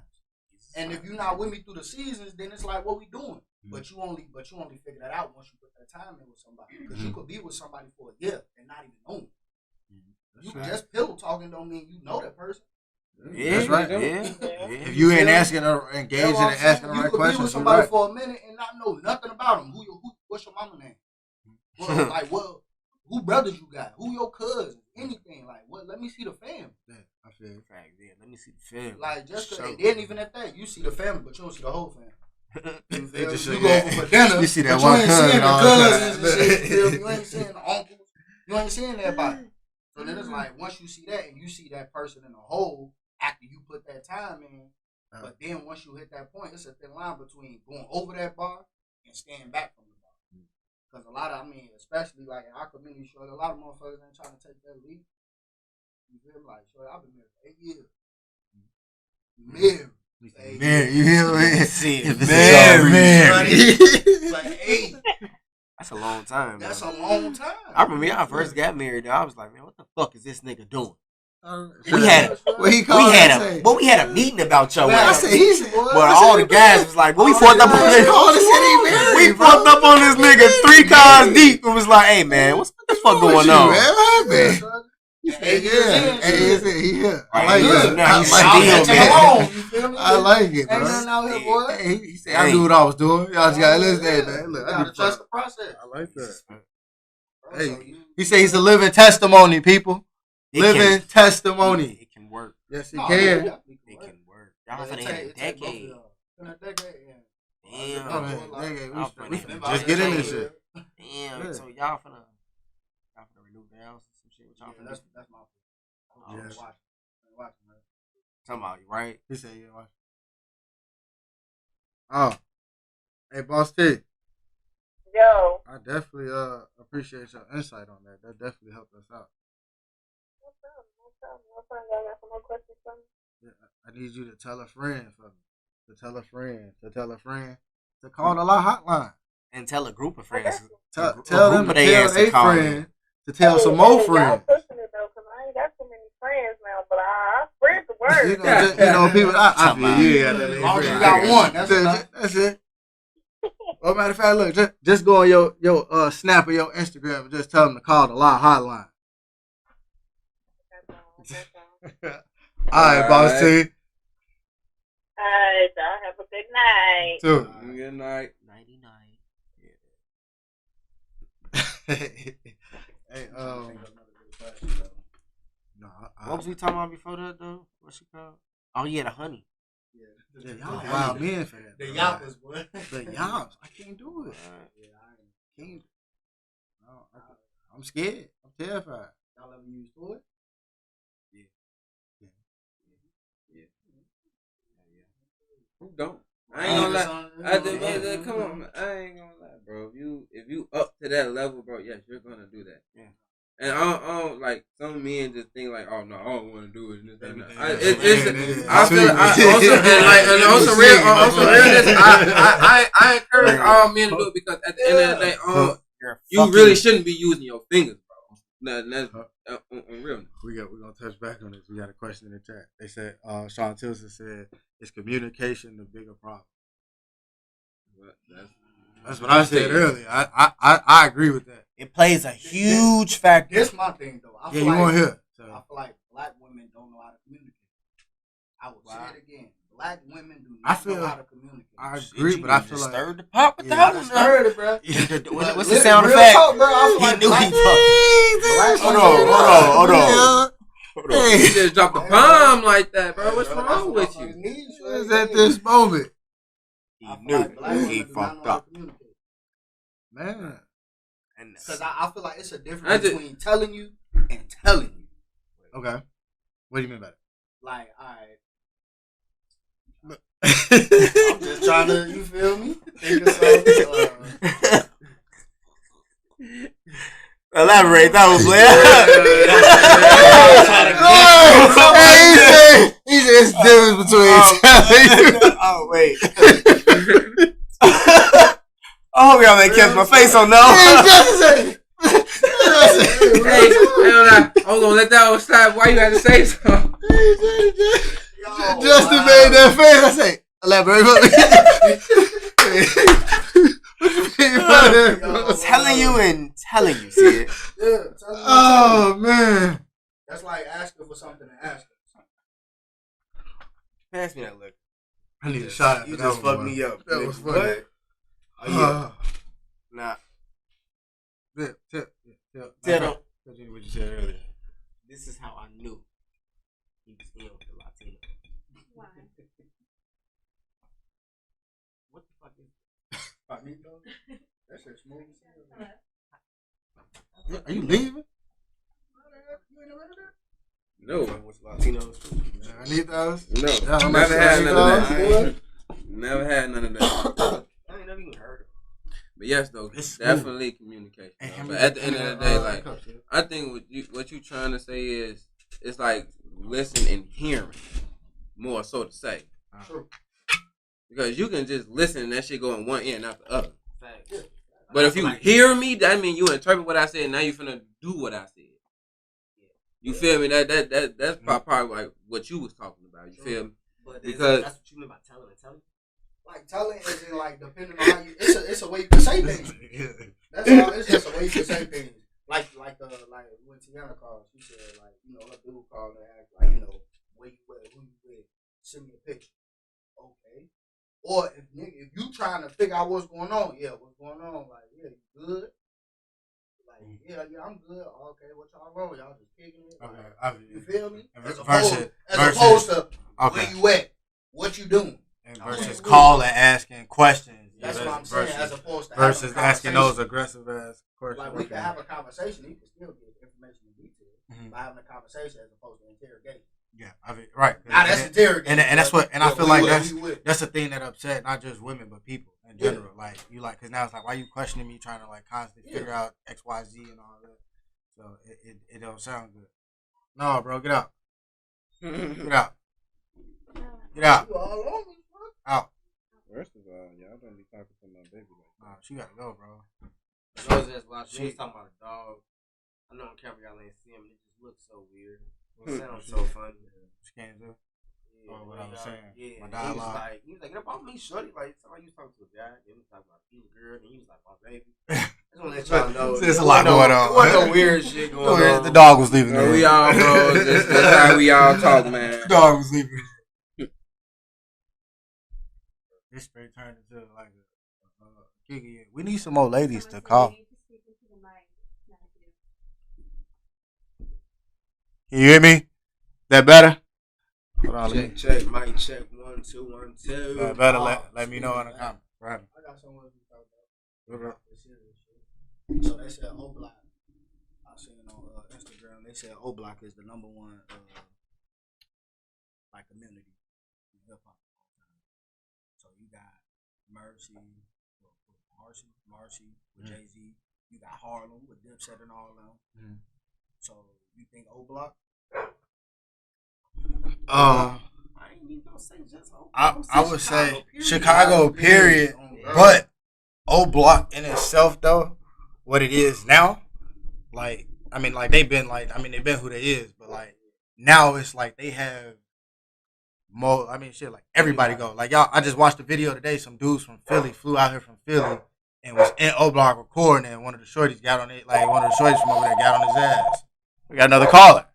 And if you're not with me through the seasons, then it's like, what we doing? But you only figure that out once you put that time in with somebody. Because you could be with somebody for a year and not even know them. You just pillow talking don't mean you know that person. Yeah, that's right. Yeah. If you ain't asking or engaging and asking the right questions, you could be with somebody for a minute and not know nothing about them. What's your mama name? Who brothers you got? Who your cousins? Anything like what? Let me see the family. Yeah, I feel it. Let me see the family. Like just and then even at that, you see the family, but you don't see the whole family. You go over for dinner. You see that one cousin, cousins and shit. You ain't seeing the uncles. You ain't seeing everybody. So then it's like once you see that and you see that person in the whole after you put that time in, but then once you hit that point, it's a thin line between going over that bar and staying back from the bar. Because a lot of, especially like in our community, a lot of motherfuckers ain't trying to take that leap. You feel me? Like, I've been married for 8 years. Man, you hear me? Man. Like 8. That's a long time. That's a long time. I remember when I first got married, I was like, man, what the fuck is this nigga doing? We had a meeting about your ass. But all the guys was like, well, we fucked up on this. We fucked up on this nigga 3 cars deep and was like, hey man, what the fuck going on? Man, what happened? son. He Yeah, said, yeah. Hey, is it? He here. I Right, like good. it. Now I he's like still, it, man. alone, you feel me? I like it, Ain't bro. nothing out here, boy. Hey, he said, I knew what I was doing. Y'all just got to listen to that, man. Look, You I gotta do trust fun. the process. I like that. Bro, Hey, so you- he said he's a living testimony, people. It Living testimony. It can work. Yes, he No, can. yeah, It can work. Y'all But finna it hit a take both of decade. y'all. In a decade, yeah. Damn. Oh, man, nigga, Y'all we finna finna just get in this shit. Damn. Yeah. So y'all finna renew vows and some shit. What y'all Yeah, finna that's do? my Oh, Yes. watching, man. Talking about you, right? He said, yeah, watch. Oh. Hey, Boss T. Yo. I definitely appreciate your insight on that. That definitely helped us out. No problem. Y'all got some more questions for me? Yeah, I need you to tell a friend for me. To tell a friend to call the law hotline. And tell a group of friends. Tell A them group to of they tell ass to their call friend in. to tell some more friends. Y'all pushing it though, cause I ain't got too many friends now, but I spread the word. You know, people. I feel you. Yeah, As long as you got one, that's enough. That's it. Well, matter of fact, look, just go on your Snap or your Instagram and just tell them to call the law hotline. All right, Boss T. Alright, y'all have a good night. Too. Good night. 99. Hey, no, What was we talking about before that though? What's she called? Oh yeah, the honey. yeah, y'all wild men for that. The bro. yappers, boy. The yaps. I can't do it. Can't. No, I'm scared. I'm terrified. Y'all ever use toys? Who don't? I ain't gonna lie. Come on, man. I ain't gonna lie, bro. If you up to that level, bro, yes, you're gonna do that. Yeah. And I don't like some men just think like, oh no, I don't want to do it. And this, and that. Also realness. I encourage all men to do it because at the end of the day, you really shouldn't be using your fingers, bro. That's on realness. We're gonna touch back on this. We got a question in the chat. They said Sean Tilson said, is communication the bigger problem? That's what I said earlier. I agree with that. It plays a huge factor. This my thing though. I Yeah, feel you like, want to hear? I feel like black women don't know how to communicate. I will say it again. Black women do not know how to communicate. I agree, but I feel like stirred the pot with that one. Stirred it, bro. What's the sound effect? Talk, bro, I feel He like knew black, he fucked. black Hold on. You just dropped the bomb like that, bro. What's wrong with you? It's at this moment. He I feel knew like black he women do not fucked know how to up. communicate. Man. Because I feel like it's a difference between telling you and telling you. Okay. What do you mean by that? Like, alright. I'm just trying to, you feel me? Think of something. Elaborate, that was He said it's difference between oh wait. I hope y'all ain't catch my face on that Hey, I was gonna let that one slide. Why you had to say something? Justin made that face. I say, elaborate. telling you and telling you, see it. Yeah, tell me. Oh man. That's like asking for something and asking for something. Pass me that look. I need a shot. You just fucked me up. That was funny. What? Oh, yeah. Nah. Tell them what you said earlier. This is how I knew he was ill with the Latino. Why? What the fuck is That shit's smooth. Are you leaving? No. What's Latinos? I need those. No. Yeah, Never had none of boy. that. Never had none of that. I ain't never even heard of it. But yes, though, It's definitely communication. But at the end of the day, like, I think what you trying to say is, it's like listen and hearing, more so to say. True. Because you can just listen and that shit go in one ear and not the other. Facts. But if you hear me, that means you interpret what I said and now you finna do what I said. You feel me? That's probably like what you was talking about. You feel me? But Because that's what you mean by telling and telling. Like telling is in like depending on how you. It's a way you can say things. That's all. It's just a way you can say things. Like when Tiana called, she said like, you know, her dude called and asked like, you know, where you with, who you with, send me a picture. Okay. Or if you trying to figure out what's going on, what's going on? Like, you good? Like, I'm good. Okay, what y'all on? Y'all just kicking it. Like, Okay, you feel me? As versus opposed to where you at, what you doing, and versus call and asking questions. That's what I'm saying. As opposed to versus asking those aggressive ass questions. Like we can have a conversation, you can still get information in detail by having a conversation as opposed to interrogation. Yeah, I mean, right. Now that's interrogation, and that's what, and I feel like that's the thing that upset not just women but people in general. Like you like, because now it's like, why you questioning me, trying to like constantly figure out X, Y, Z and all that. So it don't sound good. No, bro, get out. Get out. Get out. You all on me, bro. Out. First of all, y'all don't be talking to my baby like that. Nah, she gotta go, bro. I was just watching. He's talking about a dog. I know on camera y'all ain't see him. It just looks so weird. It sounds so funny. She can't do. Yeah, what I was saying. Yeah, My dialogue. he was like, get up on me, shorty. Like, somebody you was talking to a guy. Then we was talking about a girl. And he was like, my baby. I just want to let y'all know. There's a lot going on. It wasn't no weird shit going on. The dog was leaving. We all, bro. That's how we all talk, man. The dog was leaving. This straight turned into like a Kiki. We need some more ladies to call. Can you hear me? That better? Hold on, Check, mic check, 1 2 1 2. Better let me know in the comments. Right. I got someone to talk about. So they said O Block. I seen on Instagram. They said O Block is the number one like community in hip hop. So you got Marcy with Jay-Z. You got Harlem with Dipset and all of them. So you think O Block? I ain't even gonna say just I would say Chicago, period. But O Block in itself, though, what it is now, like, I mean, like, they've been who they is, but, like, now it's like they have more, I mean, shit, like, everybody go. Like, y'all, I just watched a video today, some dudes from Philly flew out here from Philly and was in O Block recording, and one of the shorties got on it, like, one of the shorties from over there got on his ass. We got another caller.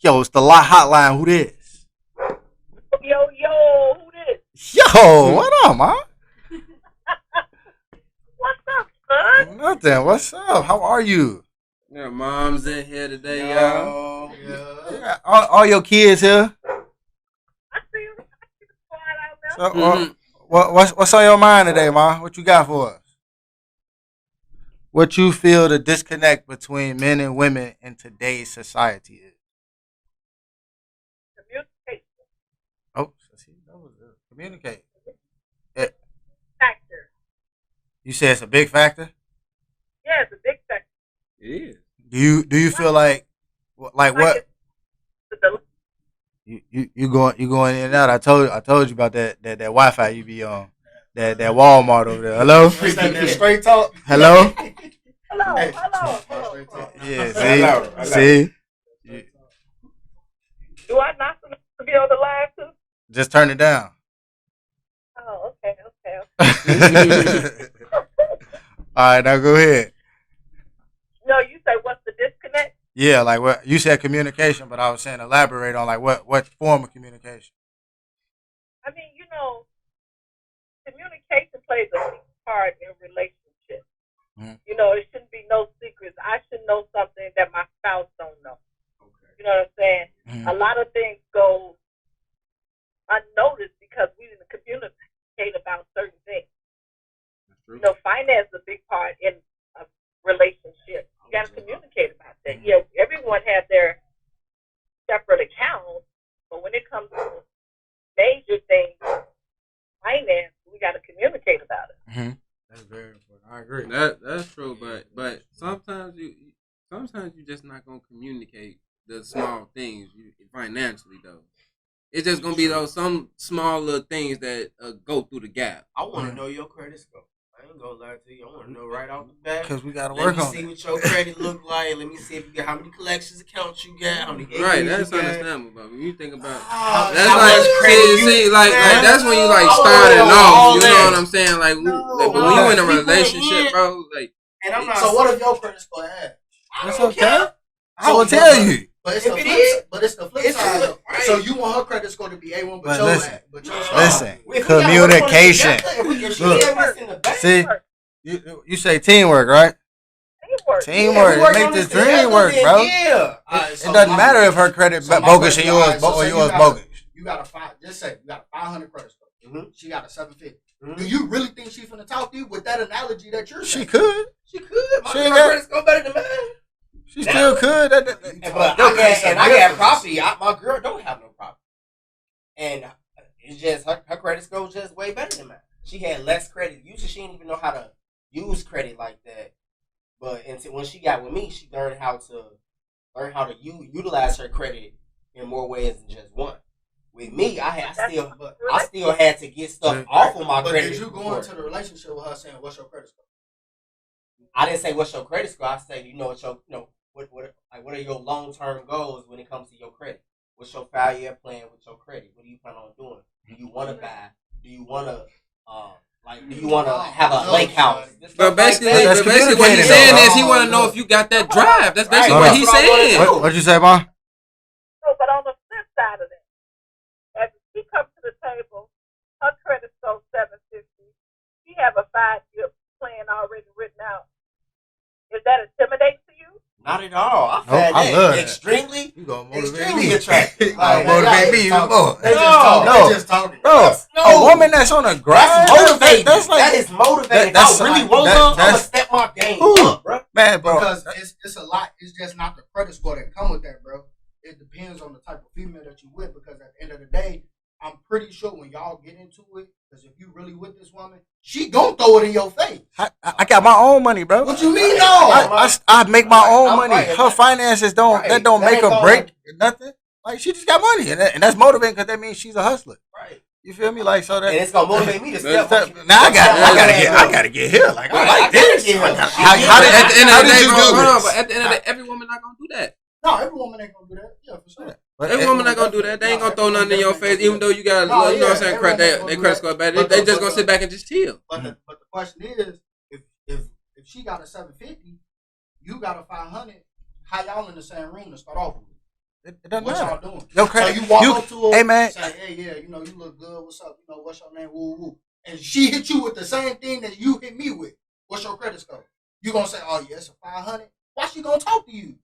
Yo, it's the lot hotline. Who this? Yo, who this? Yo, what up, man? What's up, son? Nothing. What's up? How are you? Yeah, mom's in here today, y'all. Yeah. All your kids here. I see you. I see the squad out there. So, what's on your mind today, man? What you got for us? What you feel the disconnect between men and women in today's society is? Communication. Oh, see, that was good. Communicate. Yeah. Factor. You say it's a big factor? Yeah, it's a big factor. Yeah. Do you feel like what? You going in and out? I told you about that Wi-Fi you be on. That Walmart over there. Hello? Straight talk. Hello? Hello. Yeah, see? Do I not be on the line too? Just turn it down. Oh, okay. All right, now go ahead. No, you say what's the disconnect? Yeah, like what you said communication, but I was saying elaborate on like what form of communication. I mean, communication plays a big part in relationships. Mm-hmm. It shouldn't be no secrets. I should know something that my spouse don't know. Okay. You know what I'm saying? Mm-hmm. A lot of things go unnoticed because we didn't communicate about certain things. That's true. Finance is a big part in a relationship. You got to communicate about that. Mm-hmm. Yeah, everyone has their separate accounts, but when it comes to major things, finance, we got to communicate about it. Mm-hmm. That's very important. I agree. That's true, but sometimes you just not gonna communicate the small things financially though. It's just gonna be those some small little things that go through the gap. I want to know your credit score. I ain't gonna lie to you. I want to know right off the bat. Because we got to Let work me on see it. what your credit look like. Let me see if you got how many collections accounts you got. How many Right, APs that's you got. understandable. But when you think about That's that's like like that's when you like starting off. You know what I'm saying? Like, but when you in a relationship, bro, like. And I'm not. So what if your credit score ass? That's okay. I will tell you. But it's the flip side. Though. Right. So you want her credit score to be A1, but your listen, ass. But your listen, communication. Look, see, you say teamwork, right? Teamwork. Yeah, Make this dream work, bro. Yeah. It doesn't matter if her credit bogus and yours bogus. You got just say you got a 500 credit score. Mm-hmm. She got a 750. Mm-hmm. Do you really think she's finna talk to you with that analogy that you're saying? She could. My credit score better than mine. She still could. But I got property. My girl don't have no property. And it's just her credit score was just way better than mine. She had less credit. Usually she didn't even know how to use credit like that. But when she got with me, she learned how to utilize her credit in more ways than just one. With me, I still had to get stuff off of my credit. Did you go into the relationship with her saying, "What's your credit score"? I didn't say what's your credit score. I said, what are your long-term goals when it comes to your credit? What's your 5-year plan with your credit? What do you plan on doing? Do you want to buy? Do you want to do you want to have a lake house? But basically what he's saying is he want to know if you got that drive. That's basically what he's saying. What'd you say, Ma? No, but on the flip side of that, as she comes to the table, her credit score 750. She have a 5-year plan already written out. Is that intimidating to you? Not at all. I find that extremely attractive. Motivate me even more. They just talking. Bro, a woman that's on a grind. That is motivating. If I really want her, I'm going to step my game up, bro. Man, bro. Because it's a lot. It's just not the credit score that come with that, bro. It depends on the type of female that you with. Because at the end of the day, I'm pretty sure when y'all get into it, because if you really with this woman, she gonna throw it in your face. I got my own money, bro. What you mean, no? I make my own money. Her finances don't make or break nothing. Like, she just got money, and that's motivating because that means she's a hustler. Right. You feel me? Like, so that, and it's gonna motivate me to step. Now I gotta get here. Like, I like this. At the end of the day, but at the end of the day, every woman not gonna do that. No, every woman ain't gonna do that. Yeah, for sure. But every woman not gonna do that. They ain't gonna throw nothing in your face, even though you got, you know what I'm saying, they credit score better. They just gonna sit back and just chill. But the question is, if she got a 750, you got a 500. How y'all in the same room to start off with? It doesn't what matter. y'all doing? Your credit, so you walk up to her, hey man, say, hey, yeah, you look good. What's up? What's your name? Woo woo. And she hit you with the same thing that you hit me with. What's your credit score? You gonna say, oh yeah, it's a 500. Why she gonna talk to you?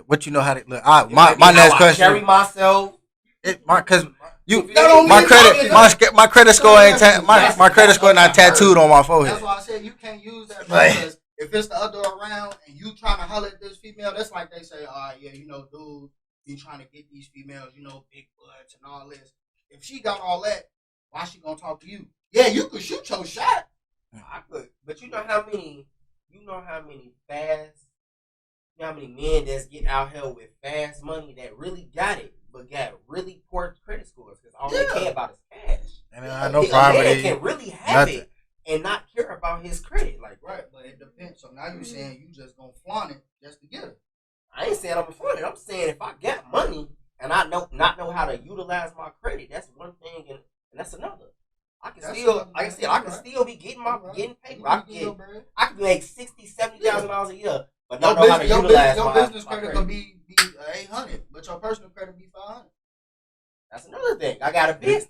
What you know how to look? My next question. Carry myself. Because my credit score ain't my credit score not tattooed on my forehead. That's why I said you can't use that because if it's the other around and you trying to holler at this female, that's like they say, yeah, dude, you trying to get these females, big butts and all this. If she got all that, why she gonna talk to you? Yeah, you could shoot your shot. I could, but you know how many men that's getting out here with fast money that really got it, but got really poor credit scores because all they care about is cash. And I know poverty. A man can really have it and not care about his credit, like right. But it depends. So now you saying you just gonna flaunt it just to get it. I ain't saying I'm gonna flaunt it. I'm saying if I got money and I not know how to utilize my credit, that's one thing, and that's another. I can still be getting paper. I can make $60,000-$70,000 a year. But not know how to utilize your business credit could be 800, but your personal credit be 500. That's another thing. I got a business.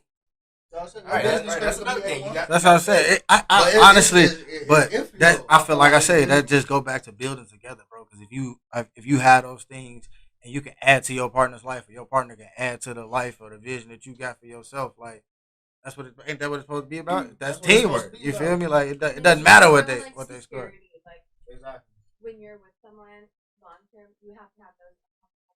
That's another thing. That's what I'm saying. I honestly, I feel like I say that just go back to building together, bro. Because if you have those things and you can add to your partner's life, or your partner can add to the life or the vision that you got for yourself, like that's what ain't that what it's supposed to be about? That's teamwork. You feel me? Like it doesn't matter what they score. Exactly. When you're with someone long term, you have to have those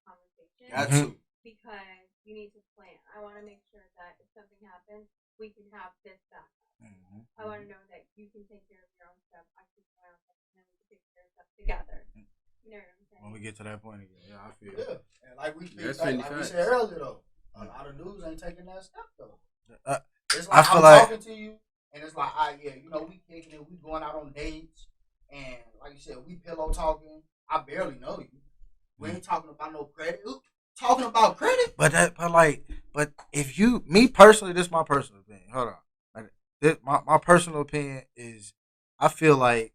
conversations. Got to. Because you need to plan. I want to make sure that if something happens, we can have this backup. Mm-hmm. I want to know that you can take care of your own stuff. I can take care of my own stuff, and then we can take care of stuff together. You know what I'm saying? When we get to that point again, I feel. Yeah, and like we said earlier though, a lot of dudes ain't taking that step though. It's like I'm talking to you, and it's like, yeah, you know, we kicking it, we going out on dates, and like you said, we pillow talking. I barely know you. We ain't talking about no credit. Talking about credit. But if you, me personally, this is my personal opinion. Hold on. My personal opinion is, I feel like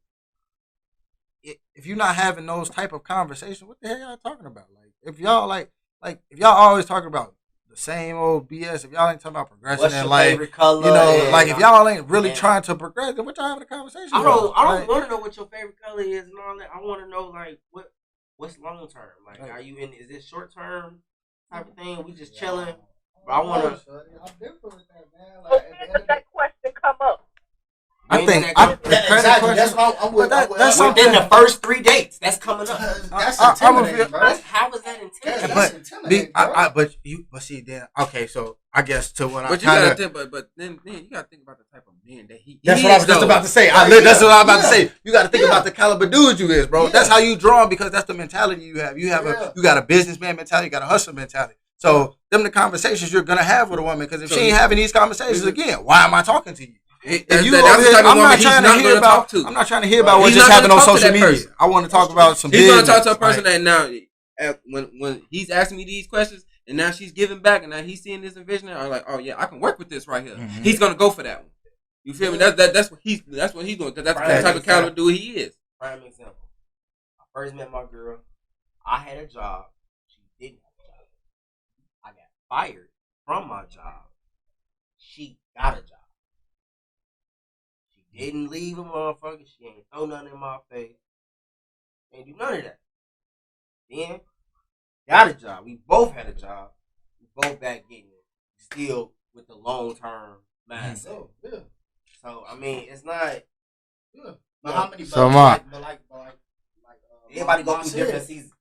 if you're not having those type of conversations, what the hell y'all talking about? Like if y'all if y'all always talking about the same old BS, if y'all ain't talking about progression What's and your like favorite color? you know, and, like if y'all ain't really trying to progress, then what y'all having a conversation? I don't about? want to know what your favorite color is and all that. I want to know like what's long term. Like, are you in? Is this short term type of thing? We just chilling. But I want to. I'm different with that, man. So when does that question come up? I think exactly. That's what I'm with. That's within the first 3 dates. That's coming up. That's intimidating, bro. How is that intimidating? That's intimidating, bro. But see then okay, so I guess to what but you gotta think, but then you gotta think about the type of man that he. That's is, what I was just about to say. That's what I was about to say. You got to think about the caliber dude you is, bro. Yeah. That's how you draw because that's the mentality you have. You got a businessman mentality. You got a hustler mentality. So them the conversations you're gonna have with a woman. Because if she ain't having these conversations again, why am I talking to you? I'm not trying to hear about. I'm not trying to hear about what just happened on social media. I want to talk about some. He's business. gonna talk to a person that now, when he's asking me these questions, and now she's giving back, and now he's seeing this and visioning. I'm like, oh yeah, I can work with this right here. Mm-hmm. He's gonna go for that one. You feel me? That's what he's doing because that's the type of caliber dude he is. Prime example. I first met my girl. I had a job. She didn't have a job. I got fired from my job. She got a job. She didn't leave a motherfucker. She ain't throw nothing in my face. Ain't do none of that. Then got a job. We both had a job. We both back getting it. Still with the long term mindset. Oh, yeah. So I mean, it's not. Yeah. But how many? So everybody go through different seasons.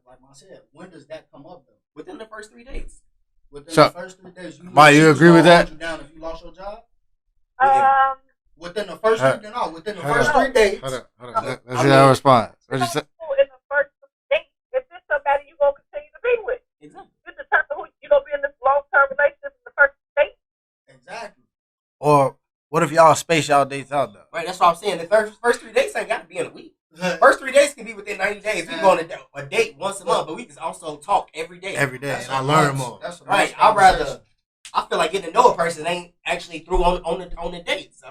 Like I said, when does that come up though? Within the first 3 days. Within the first 3 days, you agree with that? You down if you lost your job? Within the within first first 3 days. Hold on. Let's see how I respond. In the first date, if this somebody you gonna continue to be with, exactly. You determine who you gonna be in this long term relationship in the first date. Exactly. Or what if y'all space y'all dates out though? Right, that's what I'm saying. The first 3 dates ain't got to be in a week. First 3 days can be within 90 days. We go on a date once a month, but we can also talk every day. Every day, and I learn more. That's right. I feel like getting to know a person ain't actually through on the dates.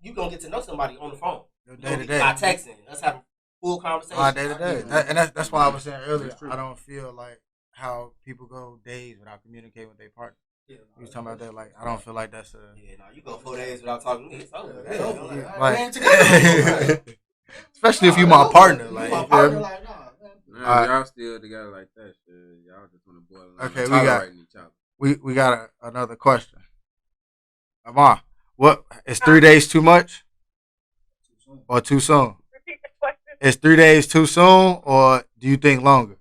You gonna get to know somebody on the phone. Day to day. By texting. Let's have a full conversation. Day to day. And that's why I was saying earlier, I don't feel like how people go days without communicating with their partner. Yeah, you was talking about that, like I don't feel like that's a. Yeah, no, you go 4 days without talking to me. It's over. Especially if you my partner, like. Y'all still together like that, shit. Y'all just want to boil. Okay, we got another question. Amar, what is 3 days too much or too soon? Repeat the question. Is 3 days too soon or do you think longer?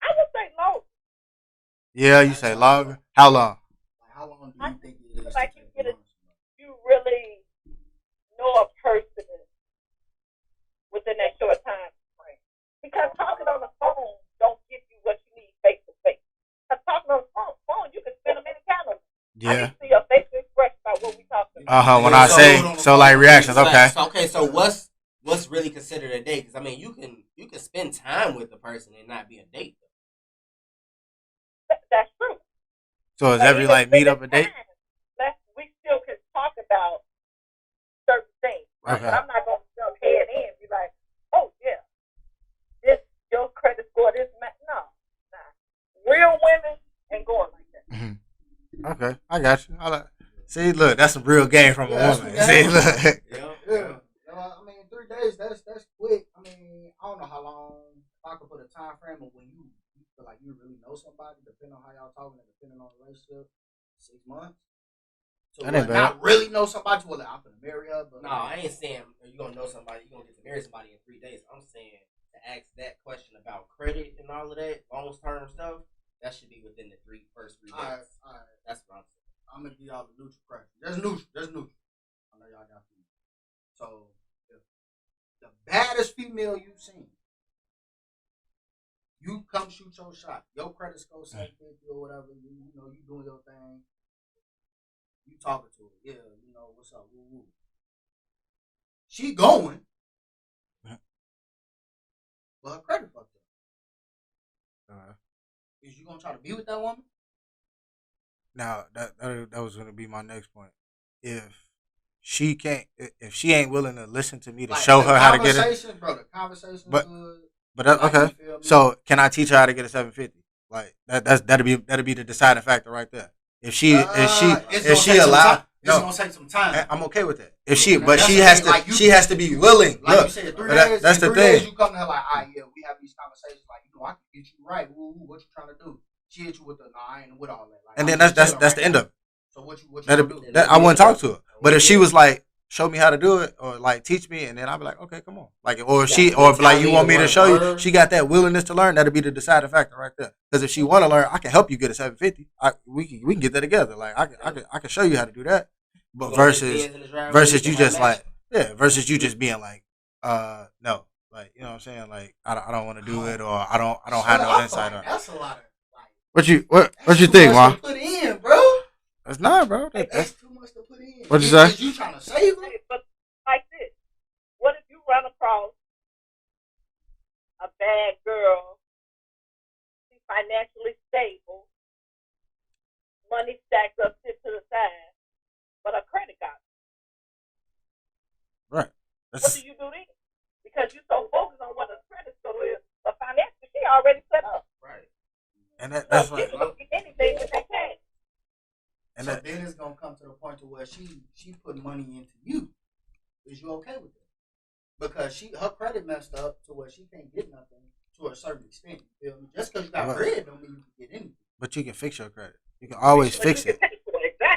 I would say longer. Yeah, you say longer. How long? How long do you think it is? Like you really know a person within that short time frame. Because talking on the phone don't give you what you need face to face. Because talking on the phone, you can spend a minute calendar. Yeah. I can see your facial expression about what we talking about. When I say like reactions, okay. So what's really considered a date? Because I mean, you can spend time with the person and not be a date. That's true. So is every meet up a date? We still can talk about certain things, right? Okay. But I'm not gonna jump head in and be like, oh yeah, this your credit score, this nah. Real women ain't going like that. Mm-hmm. Okay, I got you. See, look, that's some real game from a woman. See, look. Yeah. I mean, 3 days. That's quick. I mean, I don't know how long. I could put a time frame of when you feel like you really know somebody, depending on how y'all talking and depending on the relationship. 6 months. So not really know somebody. Well, I'm gonna marry her. But no, I ain't saying you're gonna know somebody. You're gonna get to marry somebody in 3 days. I'm saying to ask that question about credit and all of that long term stuff. That should be within the first 3 days. All right. That's what I'm saying. I'm gonna give y'all the neutral question. That's neutral. I know y'all got female. So the baddest female you've seen, you come shoot your shot. Your credit score 750 or whatever. You know you doing your thing. You talking to her, yeah. You What's up? Woo woo. She going, but her credit fucked up. Is you gonna try to be with that woman? Now that was gonna be my next point. If she ain't willing to listen to me to show her how to get it, bro. The conversation, but okay. So can I teach her how to get a 750? Like that'd be the deciding factor right there. If she allowed, it's gonna take some time. I'm okay with that. If she has to be willing. Like look, you said, 3 days. That's the 3 thing. days you come to her like, yeah, we have these conversations. Like, I can get you right. Woo, what you trying to do? She hit you with the, I ain't with all that. Like, and then that's the end of it. So what you gonna do? I wouldn't talk to her. But if she was like, show me how to do it, or like teach me, and then I'd be like, okay, come on. Like, or like you want me to show you, she got that willingness to learn. That'd be the deciding factor right there. Because if she want to learn, I can help you get a 750. We can get that together. Like I can show you how to do that. But versus you just like versus you just being like, no, like, you know what I'm saying, like I don't want to do it, or I don't have no insight on it. That's a lot of what you think, man? Put in, bro. That's not, bro. That's too much to put in. What you say? You trying to save them? But like this, what if you run across a bad girl, she's financially stable, money stacked up, sit to the side, but her credit got it? Right. What do you do then? Because you're so focused on what the credit score is, but financially she already set up. Right. And that's so right. she can get anything with that cash. And so then it's gonna come to the point to where she put money into you. Is you okay with it? Because her credit messed up to where she can't get nothing to a certain extent. You feel me? Just because you got bread don't mean you can get anything. But you can fix your credit. You can always fix it.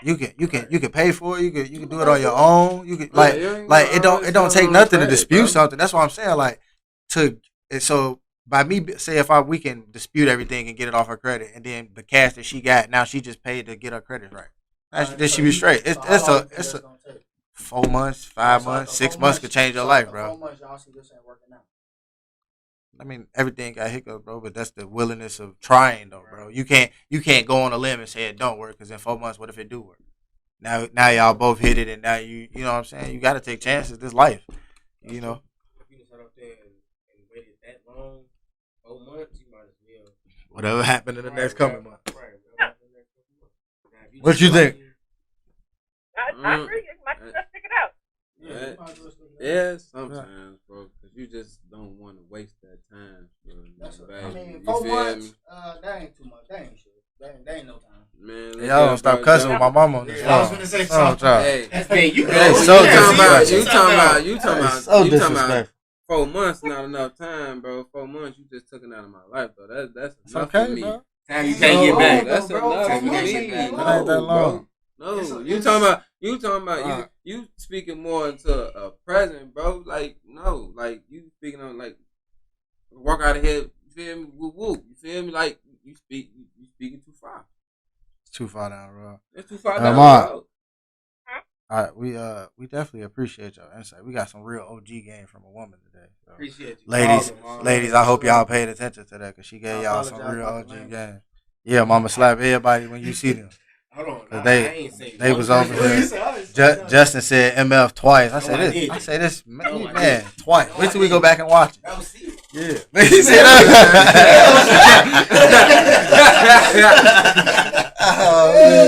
You can pay for it. You can do it on your own. You can like it don't take nothing to dispute something. That's what I'm saying. Like so by me say we can dispute everything and get it off her credit, and then the cash that she got now she just paid to get her credit right. Then she be straight. It's a 4 months, 5 months, 6 months could change your life, bro. 4 months, y'all see this ain't working out. I mean, everything got hiccups, bro, but that's the willingness of trying, though, bro. You can't go on a limb and say it don't work, because in 4 months, what if it do work? Now y'all both hit it, and now you know what I'm saying? You got to take chances. This life, you know. If you just sat up there and waited that long, 4 months, you might as well. Whatever happened in the next coming month. Right. What you think? I agree. You might just stick it out. Yeah, sometimes, bro, because you just don't want to waste that time. I mean, 4 months, that ain't too much. That ain't shit. That ain't no time. Man, y'all don't stop cussing with my mama on this phone. I was gonna say something. Hey, you talking about 4 months not enough time, bro. 4 months you just took it out of my life, though. That's enough for me. Bro. Time you can't get back. That's enough for me. It ain't that long. No, you talking about you speaking more into a present, bro. Like, no, like you speaking on like walk out of here. You feel me? Woo woo. You feel me? Like you speaking too far. It's too far down the road. It's too far down the road. All right, we definitely appreciate your insight. We got some real OG game from a woman today. So. Appreciate you. Ladies, I hope y'all paid attention to that because she gave y'all some real OG game. Yeah, mama slap everybody when you see them. Hold on. They was over here. Justin said MF twice. I said this man twice. Wait till we go back and watch it. Yeah. He said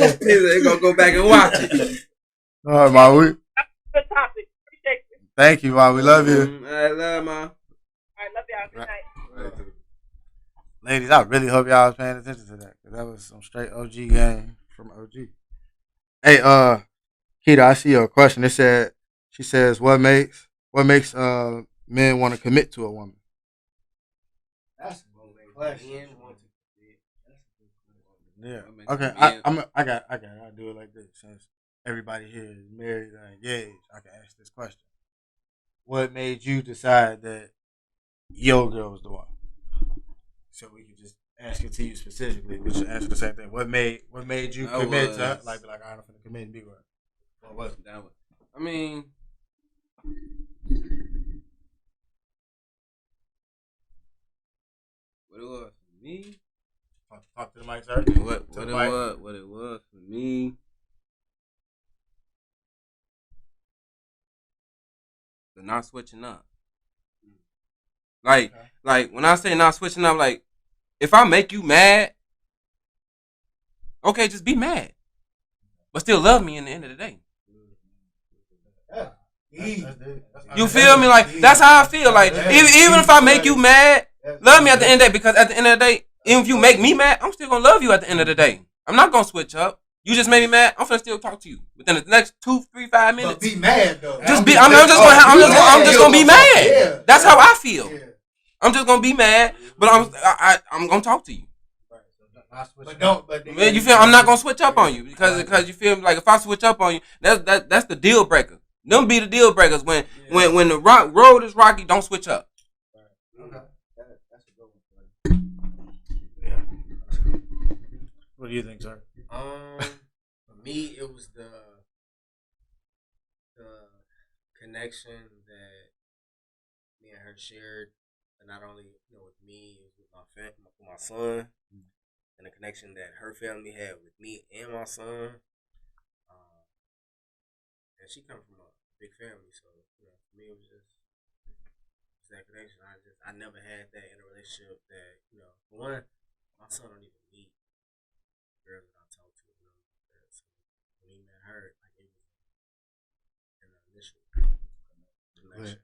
He said they gonna go back and watch it. All right, Ma. Good topic. Appreciate you. Thank you, Ma. We love you. I love Ma. All right, love y'all. Good night. Ladies, I really hope y'all was paying attention to that because that was some straight OG game from OG. Hey, Keita, I see your question. She says, what makes men want to commit to a woman? That's a question. Yeah. Okay. I got. I'll do it like this. Since everybody here is married or engaged, I can ask this question. What made you decide that your girl was the one? So we can just ask it to you specifically. We should answer the same thing. What made you commit to her? Like I'm gonna commit and be with her. What was it? That was. I mean. What it was for me. Talk to the mic, sir. What it was for me. the not switching up. Like when I say not switching up, like if I make you mad, okay, just be mad, but still love me in the end of the day. You feel me? Like that's how I feel. Like even if I make you mad, love me at the end of the day, because at the end of the day, even if you make me mad, I'm still gonna love you at the end of the day. I'm not gonna switch up. You just made me mad. I'm gonna still talk to you within the next 2, 3, 5 minutes. But be mad though. I'm just gonna be mad. Yeah. That's how I feel. Yeah. I'm just gonna be mad, but I'm gonna talk to you. But don't. But you feel? I'm not gonna switch up on you because you feel like if I switch up on you, that's the deal breaker. Them be the deal breakers when the road is rocky. Don't switch up. Okay. That's a good one. Yeah. What do you think, sir? For me, it was the connection that me and her shared, and not only with me, it was with my family, with my son, and the connection that her family had with me and my son. And she come from a big family, so for me, it was just that connection. I never had that in a relationship that for one, my son don't even meet girls that I talk to. So when he met her, like it was an initial connection,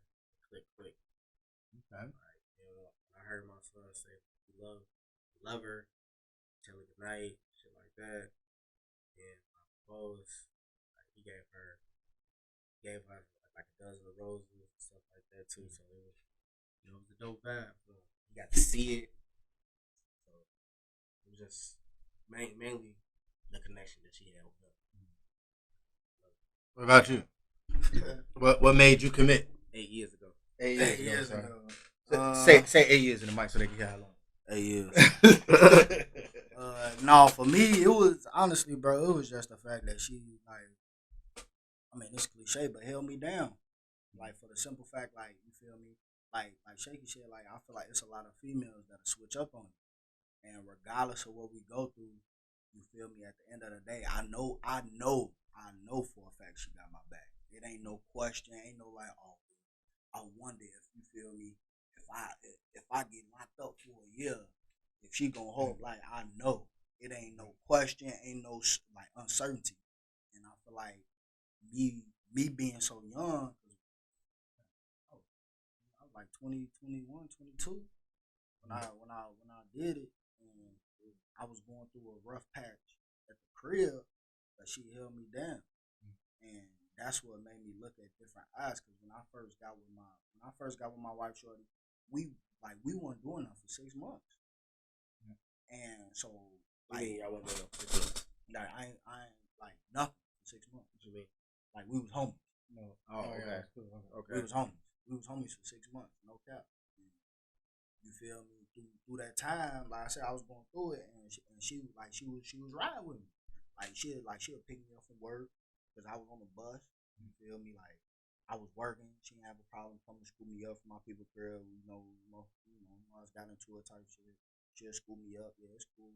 click. Okay. Like when I heard my son say he love her, tell her good night, shit like that, and I proposed. Like he gave her like a dozen of roses and stuff like that too. So it was a dope vibe. So you got to see it. So it was just mainly the connection that she had with her. What about you? What made you commit? 8 years ago. 8 years ago. Say 8 years in the mic so they can hear how long. 8 years. No, for me, it was honestly, bro. It was just the fact that she it's cliche, but held me down. Like for the simple fact, like you feel me, like Shakey said, like I feel like it's a lot of females that switch up on it, and regardless of what we go through, you feel me. At the end of the day, I know for a fact she got my back. It ain't no question, ain't no like, oh, I wonder if you feel me, if I get locked up for a year, if she gonna hold. Like I know it ain't no question, ain't no like uncertainty, and I feel like. Me being so young, I was like 20, 21, 22 when I did it, and I was going through a rough patch at the crib, but she held me down, and that's what made me look at different eyes. Because when I first got with my wife, shorty, we weren't doing that for 6 months, and so like I wasn't doing that for 6 months. Like I ain't like nothing for 6 months. What you mean? Like we was homies. No. Oh, okay. We was homies. We was homies for 6 months. No cap. And you feel me? Through that time, like I said, I was going through it, and she was riding with me. Like she'll pick me up from work because I was on the bus. You feel me? Like I was working. She didn't have a problem coming to school me up for my people girl. I was got into it type shit. She'll school me up. Yeah, it's cool.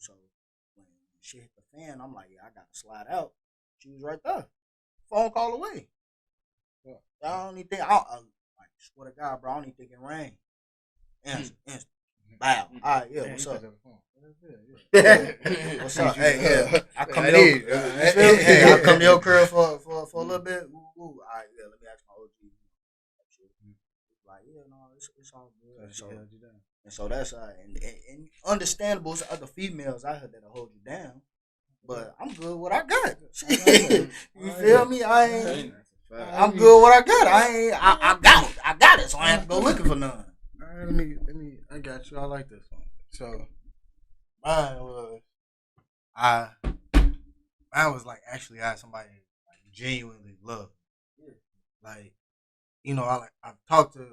So when shit hit the fan, I'm like, yeah, I gotta slide out. She was right there. Phone call away. Yeah. I don't even think like swear to God, bro, I don't even think it rang. Instant. Bow. All right, yeah, what's up? What's up? Hey, yeah. I come to your crib for a little bit. All right, yeah, let me ask my OG. Like, yeah, no, it's all good. And so that's and understandable. It's other females out here that'll hold you down. But I'm good with what I got. You feel me? I'm good with what I got. I got it, so I ain't have to go looking for none. All right, let me. I got you. I like this one. So mine was like actually I had somebody like genuinely love. Yeah. Like, I've talked to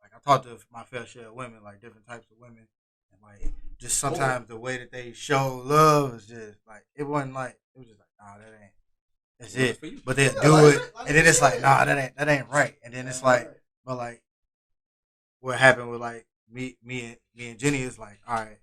I talked to my fair share of women, like different types of women. Like just sometimes the way that they show love is just like it was just like nah, that's it. But they'll do it, and then it's like nah, that ain't right. And then it's like, but like what happened with like me and Jenny is like, all right,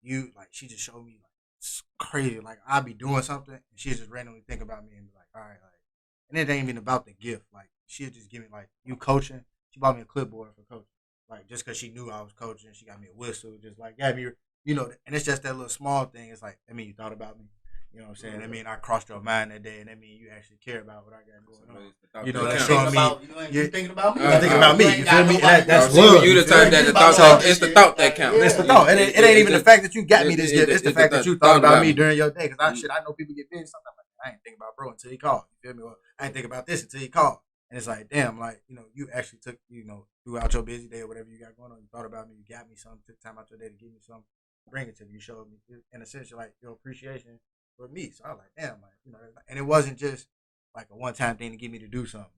you like she just showed me like it's crazy. Like I'll be doing something and she just randomly think about me and be like, all right, like and it ain't even about the gift. Like she'll just give me like you coaching. She bought me a clipboard for coaching. Like just because she knew I was coaching, she got me a whistle. Just like got me, and it's just that little small thing. It's like, I mean, you thought about me. You know what I'm saying? I mean, I crossed your mind that day, and that mean you actually care about what I got going on. That's showing me. You're thinking about me. You're thinking about me. You feel me? That's love. You the type that the thought. It's the thought that counts. It's the thought. It ain't even the fact that you got me this gift. It's the fact that you thought about me during your day. Because I know people get busy sometimes. Like, I ain't thinking about bro until he called. You feel me? Well, I ain't thinking about this until he called. And it's like, damn, like, you actually took, throughout your busy day or whatever you got going on, you thought about me, you got me something, took time out your day to give me something, bring it to me, you showed me, in a sense, like, your appreciation for me. So I was like, damn, like, and it wasn't just like a one-time thing to get me to do something.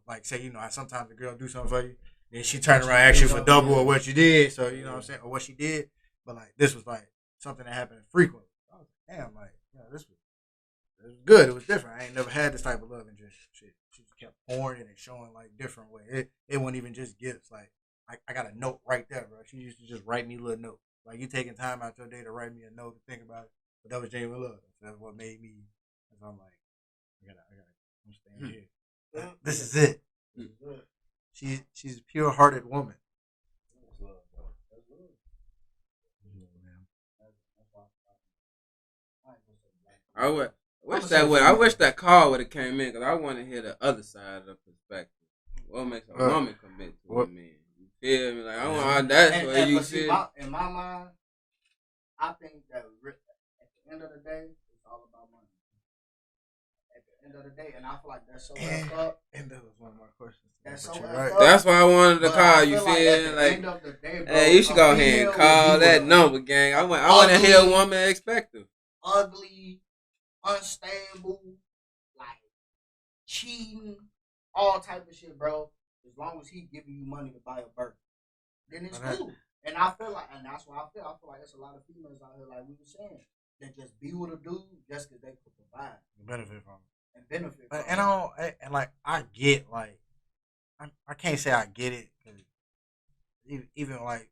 Like, say, sometimes a girl do something for you, then she turn around and ask you for double of what you did, so, you know what I'm saying, or what she did. But, like, this was, like, something that happened frequently. I was like, damn, like, this was good. It was different. I ain't never had this type of love and just shit. She just kept pouring it and showing like different way. It wasn't even just gifts. Like I got a note right there, bro. She used to just write me little notes. Like you taking time out your day to write me a note to think about it. But that was genuine love. That's what made me. So I'm like, I'm staying here. This is it. She's a pure-hearted woman. I wish that call would have came in because I want to hear the other side of the perspective. What makes a woman commit to a man? You feel me? Like I want that's what you feel. In my mind, I think that at the end of the day, it's all about money. At the end of the day, and I feel like that's so messed up. And that was one of my questions. That's so right. That's why I wanted to call. You feel like end of the day, bro, hey, you should go ahead and call that number, gang. I want to hear a woman expected. Ugly, unstable, like cheating, all type of shit, bro. As long as he giving you money to buy a burger, then it's cool. And I feel like, and that's why I feel like there's a lot of females out here, like we were saying, that just be with a dude just because they could provide, benefit from it, and benefit. From and I get like, I can't say I get it because even like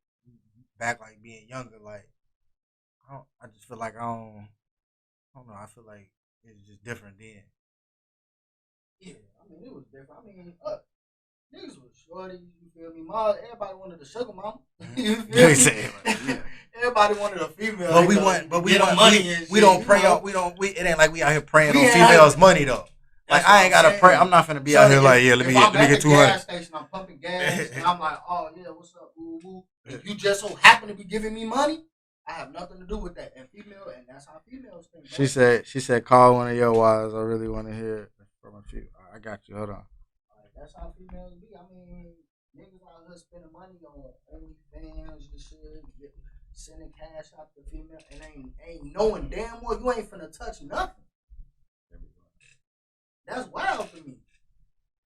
back like being younger, like I just feel like I don't know. I feel like it's just different then. Yeah, I mean it was different. I mean, niggas was shorty. You feel me? Everybody wanted a sugar mama. You feel me? Everybody wanted a female. But we want money. We don't pray on. It ain't like we out here praying on females' money though. Like I ain't gotta pray. I'm not finna be out here like let me get 200. Gas station, I'm pumping gas, and I'm like, oh yeah, what's up, boo boo? If you just so happen to be giving me money, I have nothing to do with that. And that's how females think. Bro. She said, call one of your wives. I really want to hear it from a few. I got you. Hold on. That's how females be. I mean, niggas out here spending money on OnlyFans and shit, sending cash out to female, and ain't knowing damn well you ain't finna touch nothing. That's wild to me.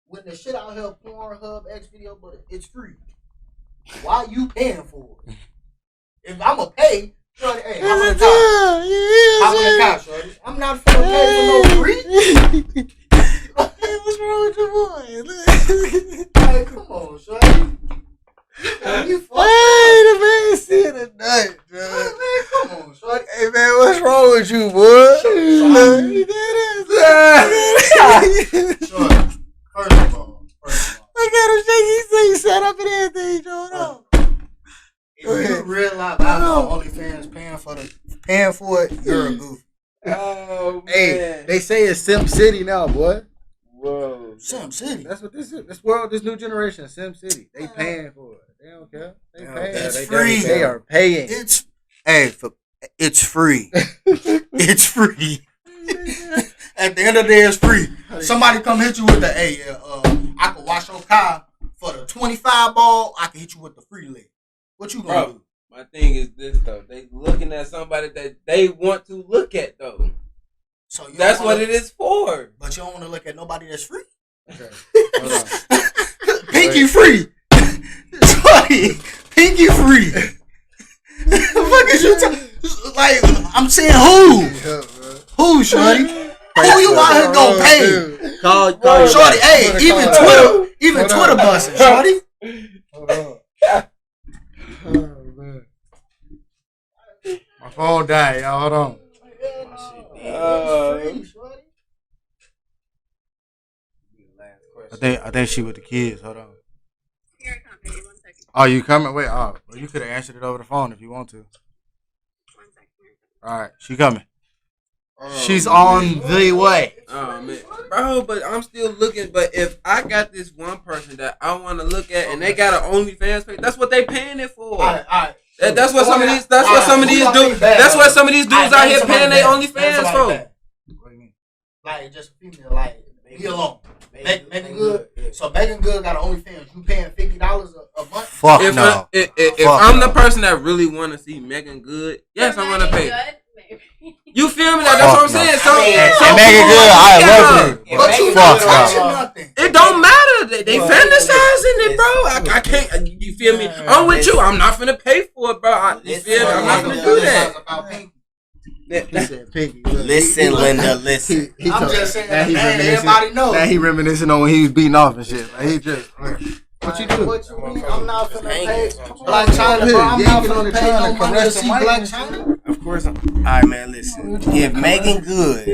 When the shit out here, Pornhub, X video, but it's free. Why you paying for it? If I'ma pay, shorty, hey, how many times? How many times, shorty? I'm not finna pay for no free. Hey, what's wrong with your boy? Hey, come on, shorty. You Hey, the man said a night, bro. Man, come on, shorty. Hey, man, what's wrong with you, boy? Shorty, first of all. Look at him shake. He say he set up and everything, Joe. If you realize I know OnlyFans paying for it, you're a goof. Oh man. Hey, they say it's Sim City now, boy. Whoa. Sim City. That's what this is. This new generation, Sim City. They paying for it. They don't care. They paying. It's free. They are paying. It's free. It's free. At the end of the day, it's free. Somebody come hit you with the I can wash your car for the 25 ball. I can hit you with the free leg. What you gonna do? My thing is this though. They looking at somebody that they want to look at though. So that's what it is for. But you don't want to look at nobody that's free. Okay. Hold on. Pinky free. Sorry. Pinky free. The fuck is you talking? Like I'm saying who? Who, shorty? Who you out here gonna pay? Call shorty. Hey, even Twitter busting, shorty. Hold on. Oh, man. My phone died, y'all. Hold on. I think she with the kids. Hold on. Here I come, baby. 1 second. Oh, you coming? Wait. Oh, well, you could have answered it over the phone if you want to. 1 second. All right, she coming. She's on the way. Oh man, bro, but I'm still looking. But if I got this one person that I want to look at, and they got an OnlyFans page, that's what they paying it for. All right. That's what some of these. That's what some of these dudes. That's what some of these dudes out here paying their OnlyFans for. What do you mean? Like just female, like be alone. Megan Good. So Megan Good got an OnlyFans. You paying $50 a month? Fuck If no. If I'm the person that really want to see Megan Good, yes, I'm gonna pay. You feel me? That's what I'm saying. So Megan Good, I love her. But you Fuck not touching no. nothing. it don't matter. They fantasizing it, bro. I can't. You feel me? I'm with you. I'm not finna pay for it, bro. You feel me? I'm not finna do that. Listen, Linda, listen. I'm just saying, man, everybody knows. Now he reminiscing on when he was beating off and shit. Like, he just. What you do? What you mean? I'm not finna pay Black China, bro. I'm not finna pay no money to see Black China. Of course. All right, man. Listen. If Megan Good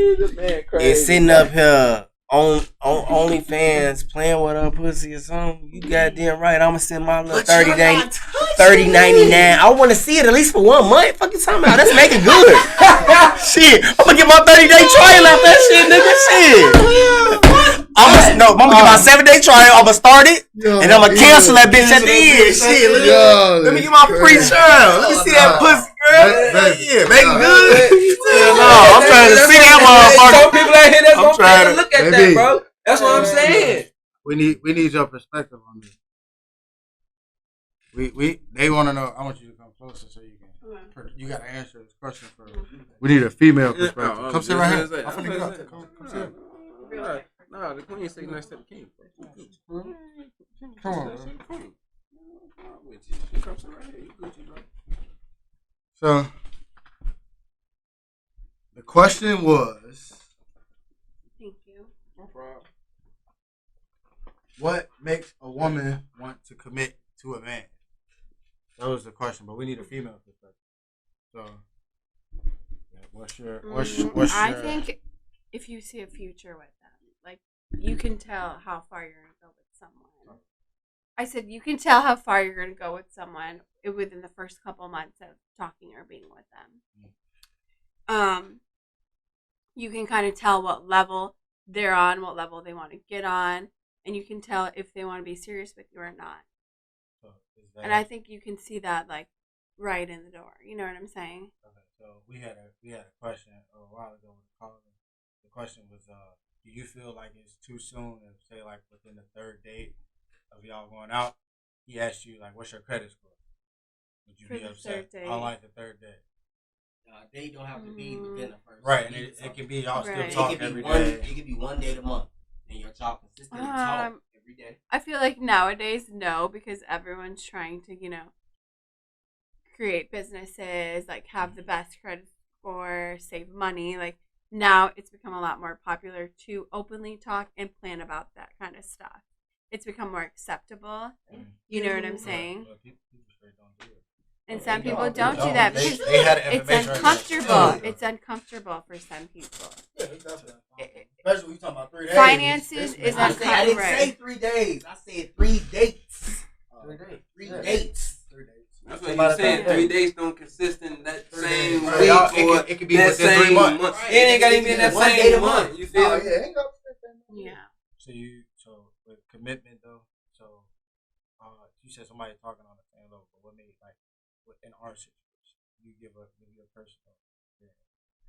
is sitting up here on OnlyFans playing with her pussy or something, you goddamn right. I'ma send my little $30.99. I want to see it at least for 1 month. Fuck you talking about? That's Megan Good. Shit, I'm gonna get my 30-day trial out that shit, nigga. Shit. I'm gonna get my 7-day trial. I'm gonna start it, and I'm gonna cancel that bitch at the end. Shit, let me get my free trial. Let me see that pussy, girl. Yeah, Megan Good. No, I'm trying to see that motherfucker. Some people out here that's gonna trying pay to look at that, bro. That's what I'm saying. We need your perspective on this. They want to know. I want you to come closer so you can. You got to answer this question first. We need a female perspective. Come sit right here. I'm finna get up. Come sit. No, the queen sitting next to the king. Come on, bro. So the question was, Thank you. No problem. what makes a woman want to commit to a man? That was the question, but we need a female perspective. So, yeah, what's your? I think if you see a future with them, like you can tell how far you're gonna go with someone. I said you can tell how far you're gonna go with someone within the first couple months of talking or being with them. You can kind of tell what level they're on, what level they want to get on, and you can tell if they want to be serious with you or not. And I think you can see that like right in the door. You know what I'm saying? Okay, so we had a question a while ago with the caller. The question was, do you feel like it's too soon to say like within the third date of y'all going out? He asked you like, what's your credit score? Would you be upset? I like the third date. Date don't have to be within the first. Right, and it can be y'all still Right. talk every day. It could be 1 day a month, and you're talking consistently talk every day. I feel like nowadays, no, because everyone's trying to, create businesses, like have the best credit score, save money. Like now it's become a lot more popular to openly talk and plan about that kind of stuff. It's become more acceptable. You know what I'm saying? But people straight don't do it. And some people don't do that because They had it's information. uncomfortable. It's uncomfortable for some people. Especially when you talking about 3 days. Finances is I didn't uncomfortable. say 3 days. I said 3 dates. 3 dates. That's what you saying. 3 days don't consist in that same Right. week Y'all, or it could be that within 3 same months. month. It ain't got to be in that 1 day a same month. month. You feel me? Yeah. So with commitment though, you said somebody talking on the same level, but what made like in our situation, you give a personal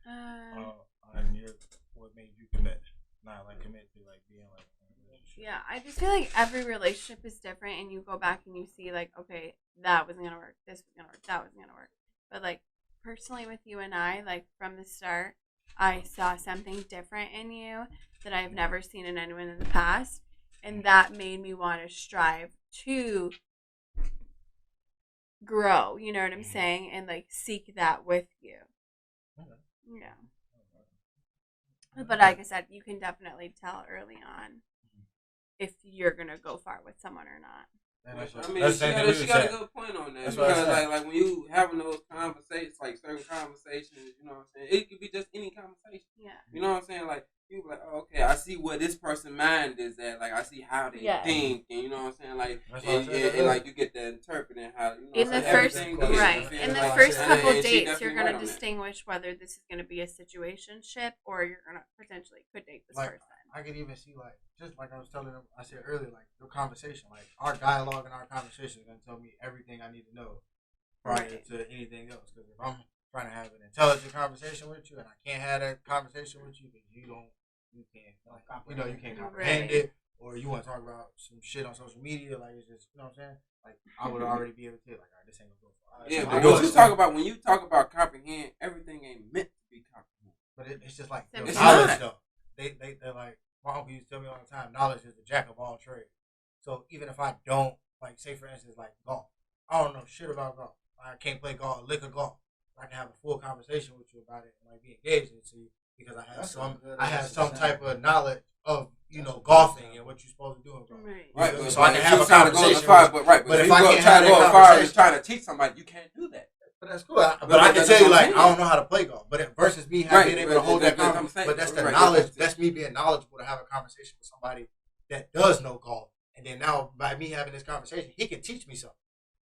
on your what made you commit, not like commit to like being like in a relationship. Yeah, I just feel like every relationship is different, and you go back and you see like, okay, that wasn't gonna work, this was gonna work, that wasn't gonna work. But like personally with you and I, like from the start, I saw something different in you that I've never seen in anyone in the past, and that made me want to strive to grow. You know what I'm saying? And like seek that with you. Yeah. But like I said, you can definitely tell early on if you're gonna go far with someone or not. I mean, she got a good point on that. Because like when you having those conversations, like certain conversations, you know what I'm saying? It could be just any conversation. Yeah. You know what I'm saying? Like you be like, oh, okay, I see where this person's mind is at. Like, I see how they Yeah. think, and you know what I'm saying. Like, That's what I'm saying. and like you get to interpreting how you know. In the what I'm first, saying, everything everything right, is, in the like, first and couple she dates, definitely you're right gonna on that. distinguish whether this is gonna be a situationship or you're gonna potentially could date this Like, person. I could even see, like, just like I was telling them, I said earlier, like, your conversation, like, our dialogue and our conversation is going to tell me everything I need to know prior Right. to anything else. Because if I'm trying to have an intelligent conversation with you and I can't have that conversation with you because you can't, like, you can't comprehend Right. it, or you want to talk about some shit on social media, like, it's just, you know what I'm saying? Like, I would already be able to tell, like, all right, this ain't going to go far. Yeah, So but I when know you talk about comprehend, everything ain't meant to be comprehend. But it's just like your It's knowledge, not. though. They're like, my uncle used to tell me all the time, knowledge is the jack of all trades. So even if I don't, like, say for instance, like golf, I don't know shit about golf. I can't play golf, lick a golf. I can have a full conversation with you about it and like be engaged into you because I have some type of knowledge of golfing and what you're supposed to do in golf. Right. Right, So but I can have a conversation. But if if I you can't go try have to go that as far as conversation- trying to teach somebody, you can't do that. But that's cool. But I can tell you, like, I don't know how to play golf. But versus me being able to hold that conversation, but that's the knowledge. That's me being knowledgeable to have a conversation with somebody that does know golf. And then now, by me having this conversation, he can teach me something.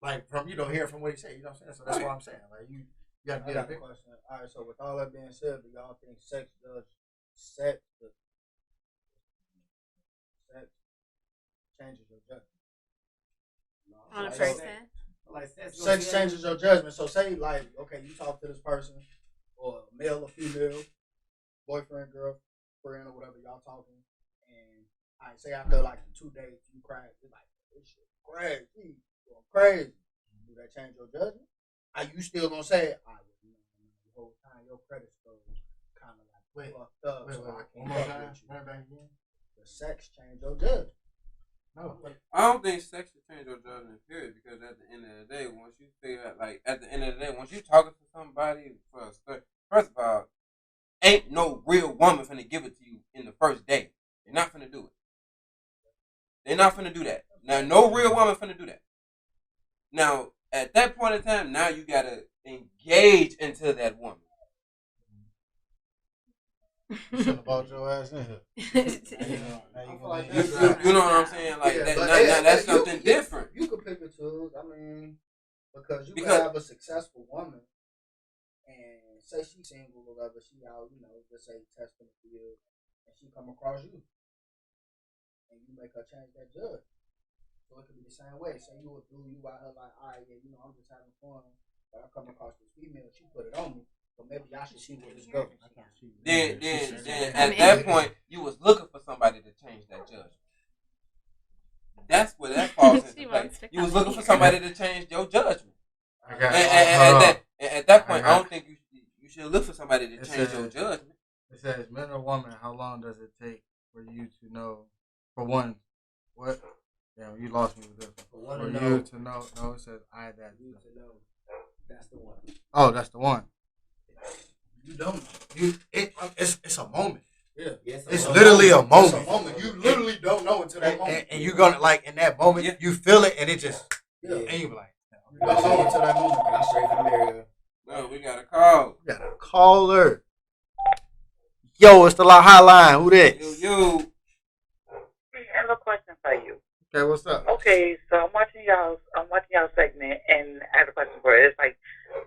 Like, from, hearing from what he said. You know what I'm saying? So that's what I'm saying. Like, you got to I get got a a big question. All right, so with all that being said, do y'all think sex changes your judgment? On a Like, person. Like sex changes your judgment. So say, like, okay, you talk to this person, or male or female, boyfriend, girlfriend, or whatever, y'all talking, and I say after like 2 days, you cry, you're like, this shit crazy, going crazy. Do that change your judgment? Are you still gonna say, I would the whole time your credit score kind of like fucked up, so I one can't more fuck time. with you. Run it back again. The sex change your judgment. No. I don't think sex should change your judgment, period. Because at the end of the day, once you figure out, like, at the end of the day, once you talking to somebody, first of all, ain't no real woman finna give it to you in the first day. They're not finna do it. They're not finna do that. Now, no real woman finna do that. Now, at that point in time, now you gotta engage into that woman. You shouldn't have brought your ass in here. You know what I'm saying? Like, Yeah, that, but now that's something different. You could pick and choose. I mean, because you Because- could have a successful woman and say she's single or whatever, she out, just say testing the field, and she come across you, and you make her change that judge. So it could be the same way. Say you a dude, you out here like, all right, yeah, I'm just having fun, but I come across this female, she put it on me, so maybe I should see where this goes. Then at that point, you was looking for somebody to change that judgment. That's where that falls into place. You was looking for somebody to change your judgment. And at that point, I don't think you should look for somebody to change your judgment. It says, man or woman, how long does it take for you to know, for one, what? Damn, you lost me with this one. For you to know. No, it says, that. You to know that's the one. Oh, that's the one. You don't. It's a moment. Yeah. Yes, It's literally a moment. It's a moment. You literally don't know until that moment. And you're gonna, like, in that moment, you feel it, and it just, Yeah. and you be like, You don't know until that moment. I'm straight from America. No, we got a call. you gotta call her. Yo, it's the hotline. Who that? You. I have a question for you. Okay, what's up? Okay, so I'm watching y'all segment, and I have a question for it. It's like,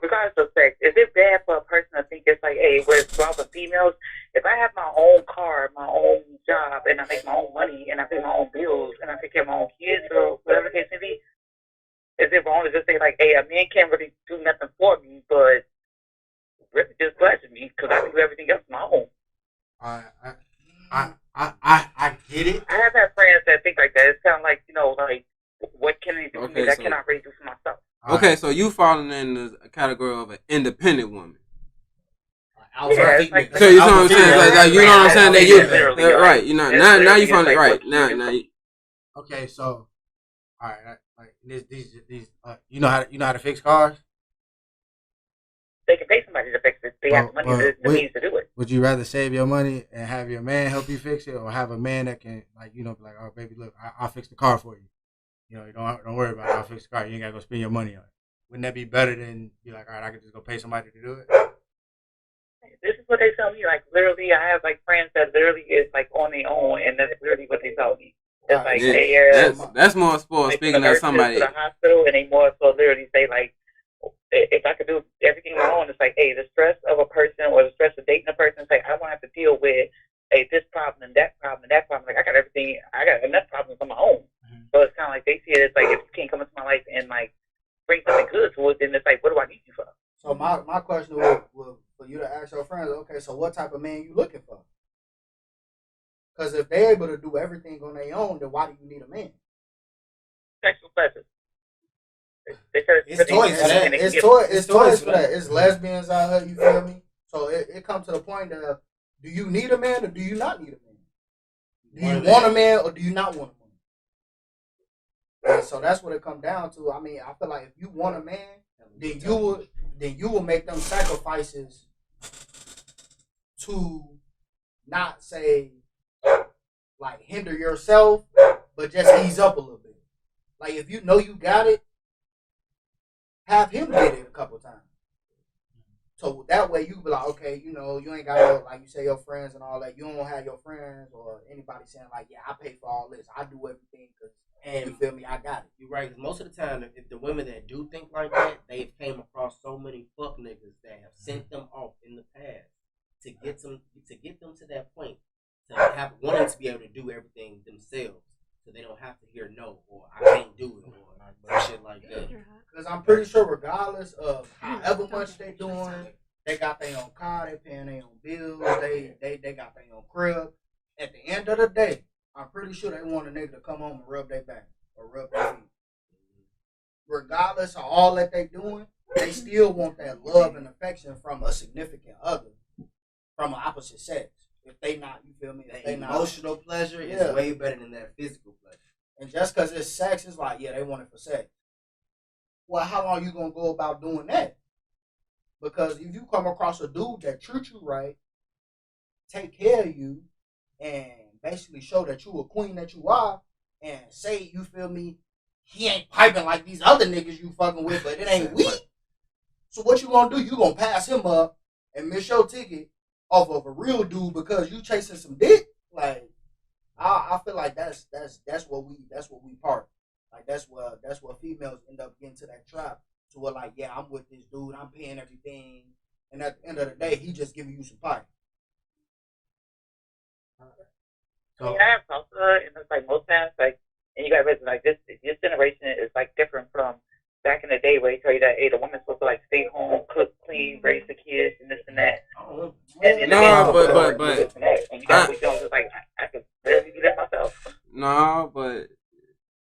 regardless of sex, is it bad for a person to think it's like, hey, we're involved with females? If I have my own car, my own job, and I make my own money, and I pay my own bills, and I take care of my own kids, or whatever the case may be, is it wrong to just say like, hey, a man can't really do nothing for me, but really just pleasure me because I can do everything else on my own? I get it. I have had friends that think like that. It's kind of like, like, what can they do for me that I cannot really do for myself? Okay, so you falling in the category of an independent woman. Yeah, it's like, So you know what I'm saying? Like, you know what I'm saying? That you right. You know now you falling right now. Okay, so all right, like these you know how to fix cars? They can pay somebody to fix it. They have the money, the means to do it. Would you rather save your money and have your man help you fix it, or have a man that can, like, be like, oh baby, look, I'll fix the car for you. You don't worry about it. I'll fix the car. You ain't gotta go spend your money on it. Wouldn't that be better than be like, all right, I can just go pay somebody to do it? This is what they tell me. Like literally, I have like friends that literally is like on their own, and that's literally what they tell me. It's like that's more sport. like, Speaking of somebody, to the hospital, and they more so literally say like, if I could do everything on my own, it's like, hey, the stress of a person or the stress of dating a person, it's like I don't have to deal with this problem and that problem and that problem. Like I got everything, I got enough problems on my own. So it's kind of like they see it as like if you can't come into my life and like bring something good to it, then it's like, what do I need you for? So my question was for you to ask your friends, okay, so what type of man you looking for? Because if they're able to do everything on their own, then why do you need a man? Sexual pleasure. It's toys for that. It's toys for that. It's lesbians out here, you feel me? So it comes to the point that do you need a man or do you not need a man? Do you want a man or do you not want a man? And so that's what it comes down to. I mean, I feel like if you want a man, then you will make them sacrifices to not say like hinder yourself, but just ease up a little bit. Like if you know you got it, have him get it a couple times. So that way you be like, okay, you know, you ain't got no, like you say, your friends and all that. You don't have your friends or anybody saying like, yeah, I pay for all this. I do everything because, you feel me, I got it. You're right, because most of the time, if the women that do think like that, they've came across so many fuck niggas that have sent them off in the past to get them to that point, to have wanting to be able to do everything themselves, so they don't have to hear no or I can't do it or shit like that. Because I'm pretty sure regardless of however much they doing, they got their own car, they paying their own bills, they got their own crib. At the end of the day, I'm pretty sure they want a nigga to come home and rub their back or rub their feet. Regardless of all that they doing, they still want that love and affection from a significant other, from an opposite sex. If they not, you feel me? If they not, emotional pleasure is way better than that physical pleasure. And just because it's sex, it's like, yeah, they want it for sex. Well, how long you gonna go about doing that? Because if you come across a dude that treats you right, take care of you, and basically show that you a queen that you are, and say, you feel me, he ain't piping like these other niggas you fucking with, but it ain't weak. So what you gonna do? You gonna pass him up and miss your ticket off of a real dude because you chasing some dick? Like, I feel like that's what we part. Like that's what females end up getting to that trap to where like, yeah, I'm with this dude, I'm paying everything, and at the end of the day, he just giving you some pipe. So I have talked to her, and it's like most times, like, and you got to like this generation is like different from back in the day where they tell you that, hey, the woman's supposed to like stay home, cook, clean, raise the kids, and this and that. And no, but and you got to just like I can barely do that myself. No, but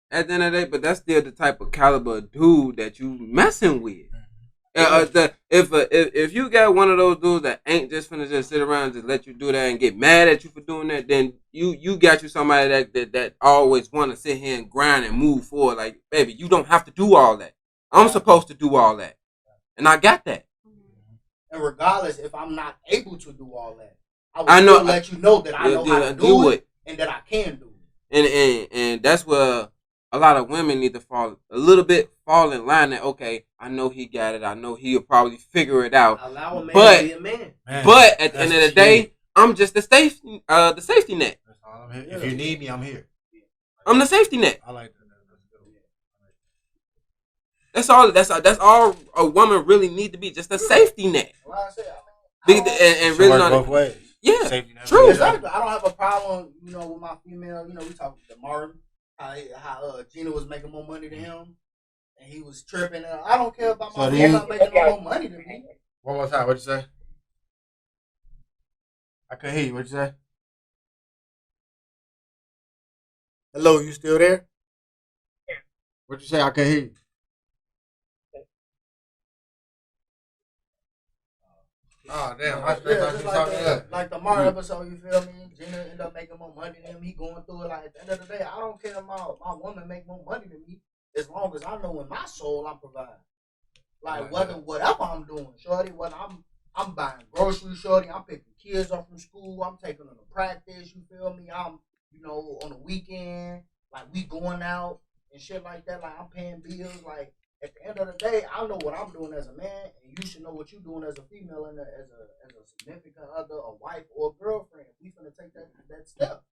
at the end of the day, but that's still the type of caliber of dude that you messing with. If you got one of those dudes that ain't just finna just sit around and just let you do that and get mad at you for doing that, then you got you somebody that always want to sit here and grind and move forward. Like, baby, you don't have to do all that. I'm supposed to do all that, and I got that. And regardless, if I'm not able to do all that, I will let you know that I know how to do it and that I can do it. And that's where a lot of women need to fall in line that, okay, I know he got it. I know he'll probably figure it out. Allow a man to be a man. But at the end of the day, I'm just the safety net. That's all I'm here. If you need me, I'm here. I'm the safety net. I like that. That's all. That's all a woman really need to be. Just a safety net. Well, I said, and really not both ways. Yeah, safety net. True. Exactly. I don't have a problem, with my female. We talked to Martin, how Gina was making more money than him, and he was tripping. I don't care about my woman making no more money than me. One more time. What'd you say? I couldn't hear you. What'd you say? Hello, you still there? What'd you say? I couldn't hear you. Oh, damn. Like the Mario episode, you feel me? Gina ended up making more money than him. He going through it. Like, at the end of the day, I don't care if my woman make more money than me as long as I know in my soul I'm providing. Like, whatever I'm doing, shorty, whether I'm buying groceries, shorty, I'm picking kids up from school, I'm taking them to practice, you feel me? I'm, on the weekend, like, we going out and shit like that. Like, I'm paying bills. Like, at the end of the day, I know what I'm doing as a man, and you should know what you're doing as a female and as a significant other, a wife or a girlfriend. We finna take that step.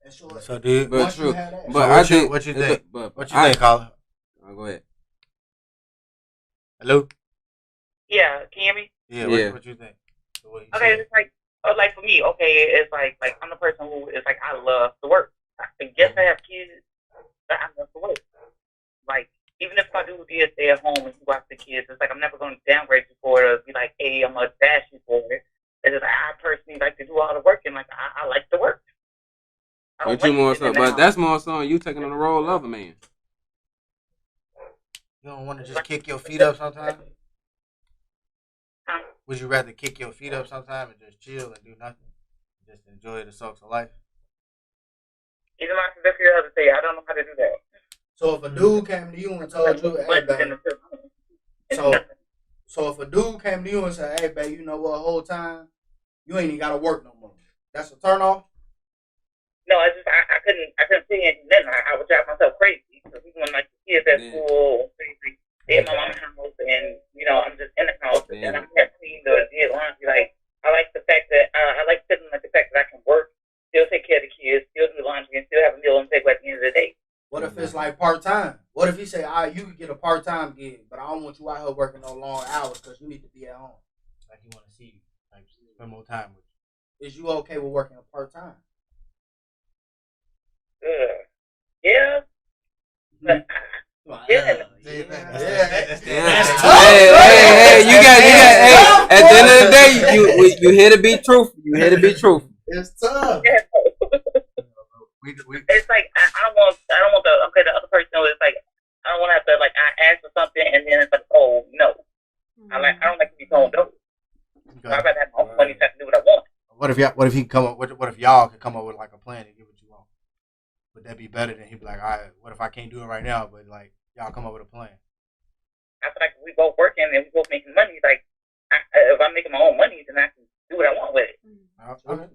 And So dude, but true. But But I think what you think? But What you think, Colin? Oh, go ahead. Hello. Yeah, can you hear me? Yeah. What you think? Okay, it's like for me, okay, it's like I'm the person who is like I love to work. I guess I have kids, but I love to work. Like even if I do stay at home and watch the kids, it's like I'm never going to downgrade you for it or be like, hey, I'm gonna bash you for it. It's just like I personally like to do all the work and like I like to work. But you more so, but that's more so you taking on the role of a man. You don't want to just kick your feet up sometimes? Would you rather kick your feet up sometime and just chill and do nothing? Just enjoy the sucks of life? Even my significant other say, I don't know how to do that. So if a dude came to you and told you, hey, babe. So if a dude came to you and said, hey, babe, you know what, whole time, you ain't even got to work no more. That's a turn off? No, I couldn't see it. Then I would drive myself crazy. Because even when like the kids at school, they at my mom's house, and I'm just in the house, and I'm clean the laundry. Like I like the fact that I like feeling like the fact that I can work, still take care of the kids, still do the laundry, and still have a meal on the table at the end of the day. What if it's like part time? What if he say, all right, you could get a part time gig, but I don't want you out here working no long hours because you need to be at home. Like he want to see you, like spend more time with you. Is you okay with working a part time? Yeah. But, Hey, you got. Hey, at the end of the day, you here to be truthful. You here to be truthful. It's tough. Yeah. It's like I don't want the other person to know. It's like I don't want to have to like I ask for something and then it's like no. I don't like to be told no. Okay. I'd rather have my own money to do what I want. What if he come up? What if y'all could come up with like a plan to get what you want? Would that be better than he'd be like, all right, what if I can't do it right now, but like y'all come up with a plan? I feel like we both working and we both making money. Like if I'm making my own money, then I can do what I want with it.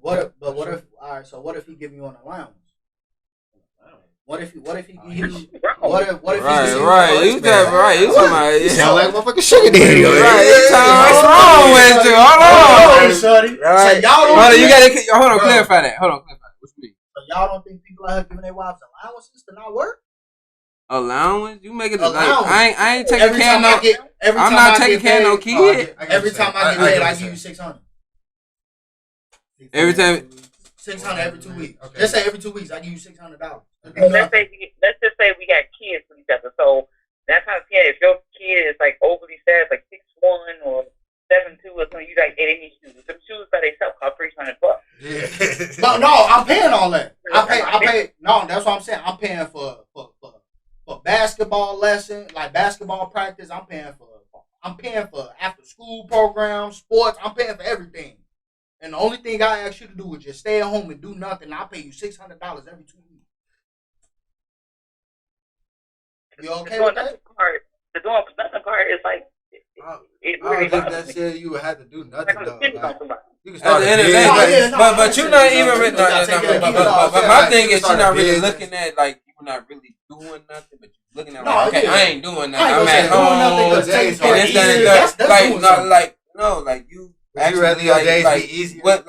What if he give you an allowance? What if he give you? What if right? You talking about? You sound like motherfucking sugar daddy. Right? What's wrong with you? Hold on, shorty. Right. So y'all don't. Hold on. Clarify that. What you mean? So y'all don't think people out here giving their wives allowances to not work? Allowance? You make it like I ain't taking care of no. I'm not taking care of no kid. Every time I get paid, I give you $600. Every time. $600 every 2 weeks. Okay. Let's say every 2 weeks I give you $600. Let's just say we got kids with each other. So that's how if your kid is like overly fast, like 6'1" or 7'2" or something, you like, hey, they need shoes. Some shoes by themselves cost $300. Yeah. No, I'm paying all that. I pay. No, that's what I'm saying. I'm paying for basketball lessons, like basketball practice. I'm paying for after school programs, sports. I'm paying for everything. And the only thing I ask you to do is just stay at home and do nothing. I'll pay you $600 every 2 weeks. You okay with that? The doing nothing part is like. I don't think that shit you would have to do nothing though. You can start at the end of the day, but you're not even. But my thing is, you're not really looking at like you're not really doing nothing, but you're looking at like, okay, I ain't doing nothing. I'm at home. Like you. Actually, rather your days be easier. What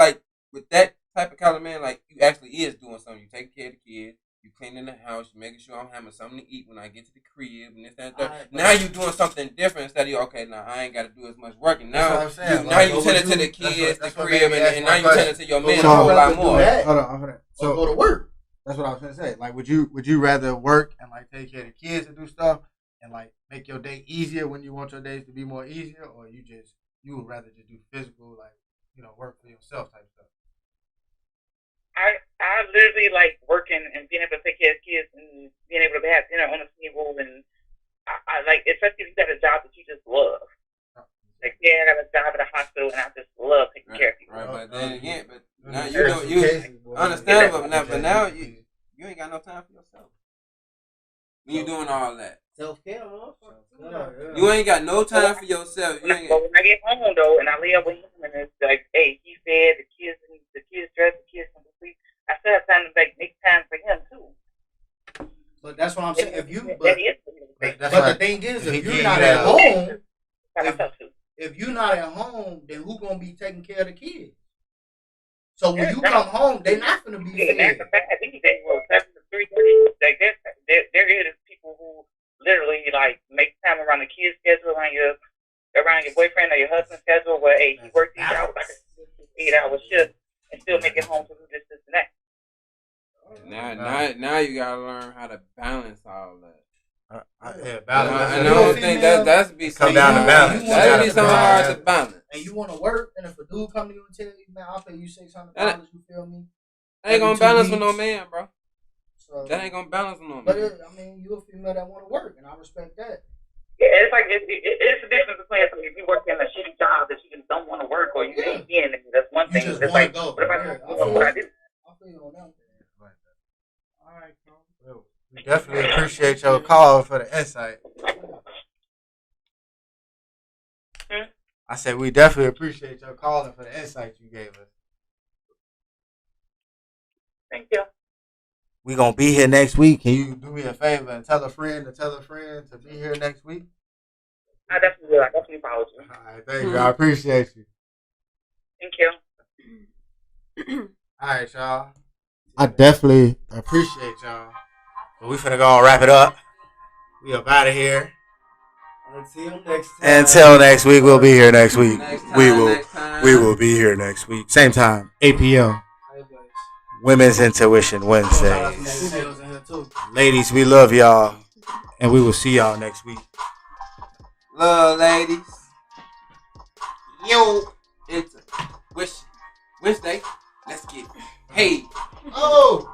with that type of kind of man, like you actually is doing something. You taking care of the kids, you cleaning the house, you making sure I'm having something to eat when I get to the crib, and this and that. Now you doing something different instead of I ain't got to do as much work. And now you tending to the kids, the crib, and now you tending to your man a whole lot more. Hold on. So go to work. That's what I was gonna say. Like, would you rather work and like take care of the kids and do stuff and like make your day easier when you want your days to be more easier, or you would rather just do physical, like, work for yourself type stuff? I literally like working and being able to take care of kids and being able to have dinner on the table, and I like, especially if you got a job that you just love. Like, I got a job at a hospital and I just love taking care of people. Right, but then again, now you understand, but now you ain't got no time for yourself. When you doing all that. Self-care, You ain't got no time for yourself. When I get home though, and I lay up with him, and it's like, hey, he fed the kids dressed, the kids from the sleep. I still have time to make time for him too. But that's what I'm saying. But the thing is, if you're not at home, if you're not at home, then who gonna be taking care of the kids? So when you come home, they're not gonna be fed. Matter of fact, these days, 7 to 3, like there is people who literally like make time around the kids' schedule, around your boyfriend or your husband's schedule, where hey, he works these hours like a 8-hour shift and still make it home to do this and that. Now you gotta learn how to balance all that. Balance. I don't think that's be come down to balance. That'd be something hard to balance. And you want to work, and if a dude come to you and tell you, man, I'll pay you $600, you feel me? That ain't gonna balance with no man, bro. So, that ain't gonna balance with no man. But you're a female that want to work, and I respect that. Yeah, it's like it's the difference between if you work in a shitty job that you don't want to work or you ain't in it. That's one thing. It's like, go. What about what I do? I feel you on that. All right, bro. We definitely appreciate your call for the insight. I said we definitely appreciate your calling for the insight you gave us. Thank you. We gonna be here next week. Can you do me a favor and tell a friend to be here next week? I definitely will. I definitely follow you. All right, thank you. I appreciate you. Thank you. All right, y'all. I definitely appreciate y'all. But we finna go and wrap it up. We up out of here. Until next week, we'll be here next week. We will be here next week. Same time, 8 p.m. Women's Intuition Wednesdays. Ladies, we love y'all. And we will see y'all next week. Love, ladies. Yo. It's Wednesday. Let's get it. Hey. Oh.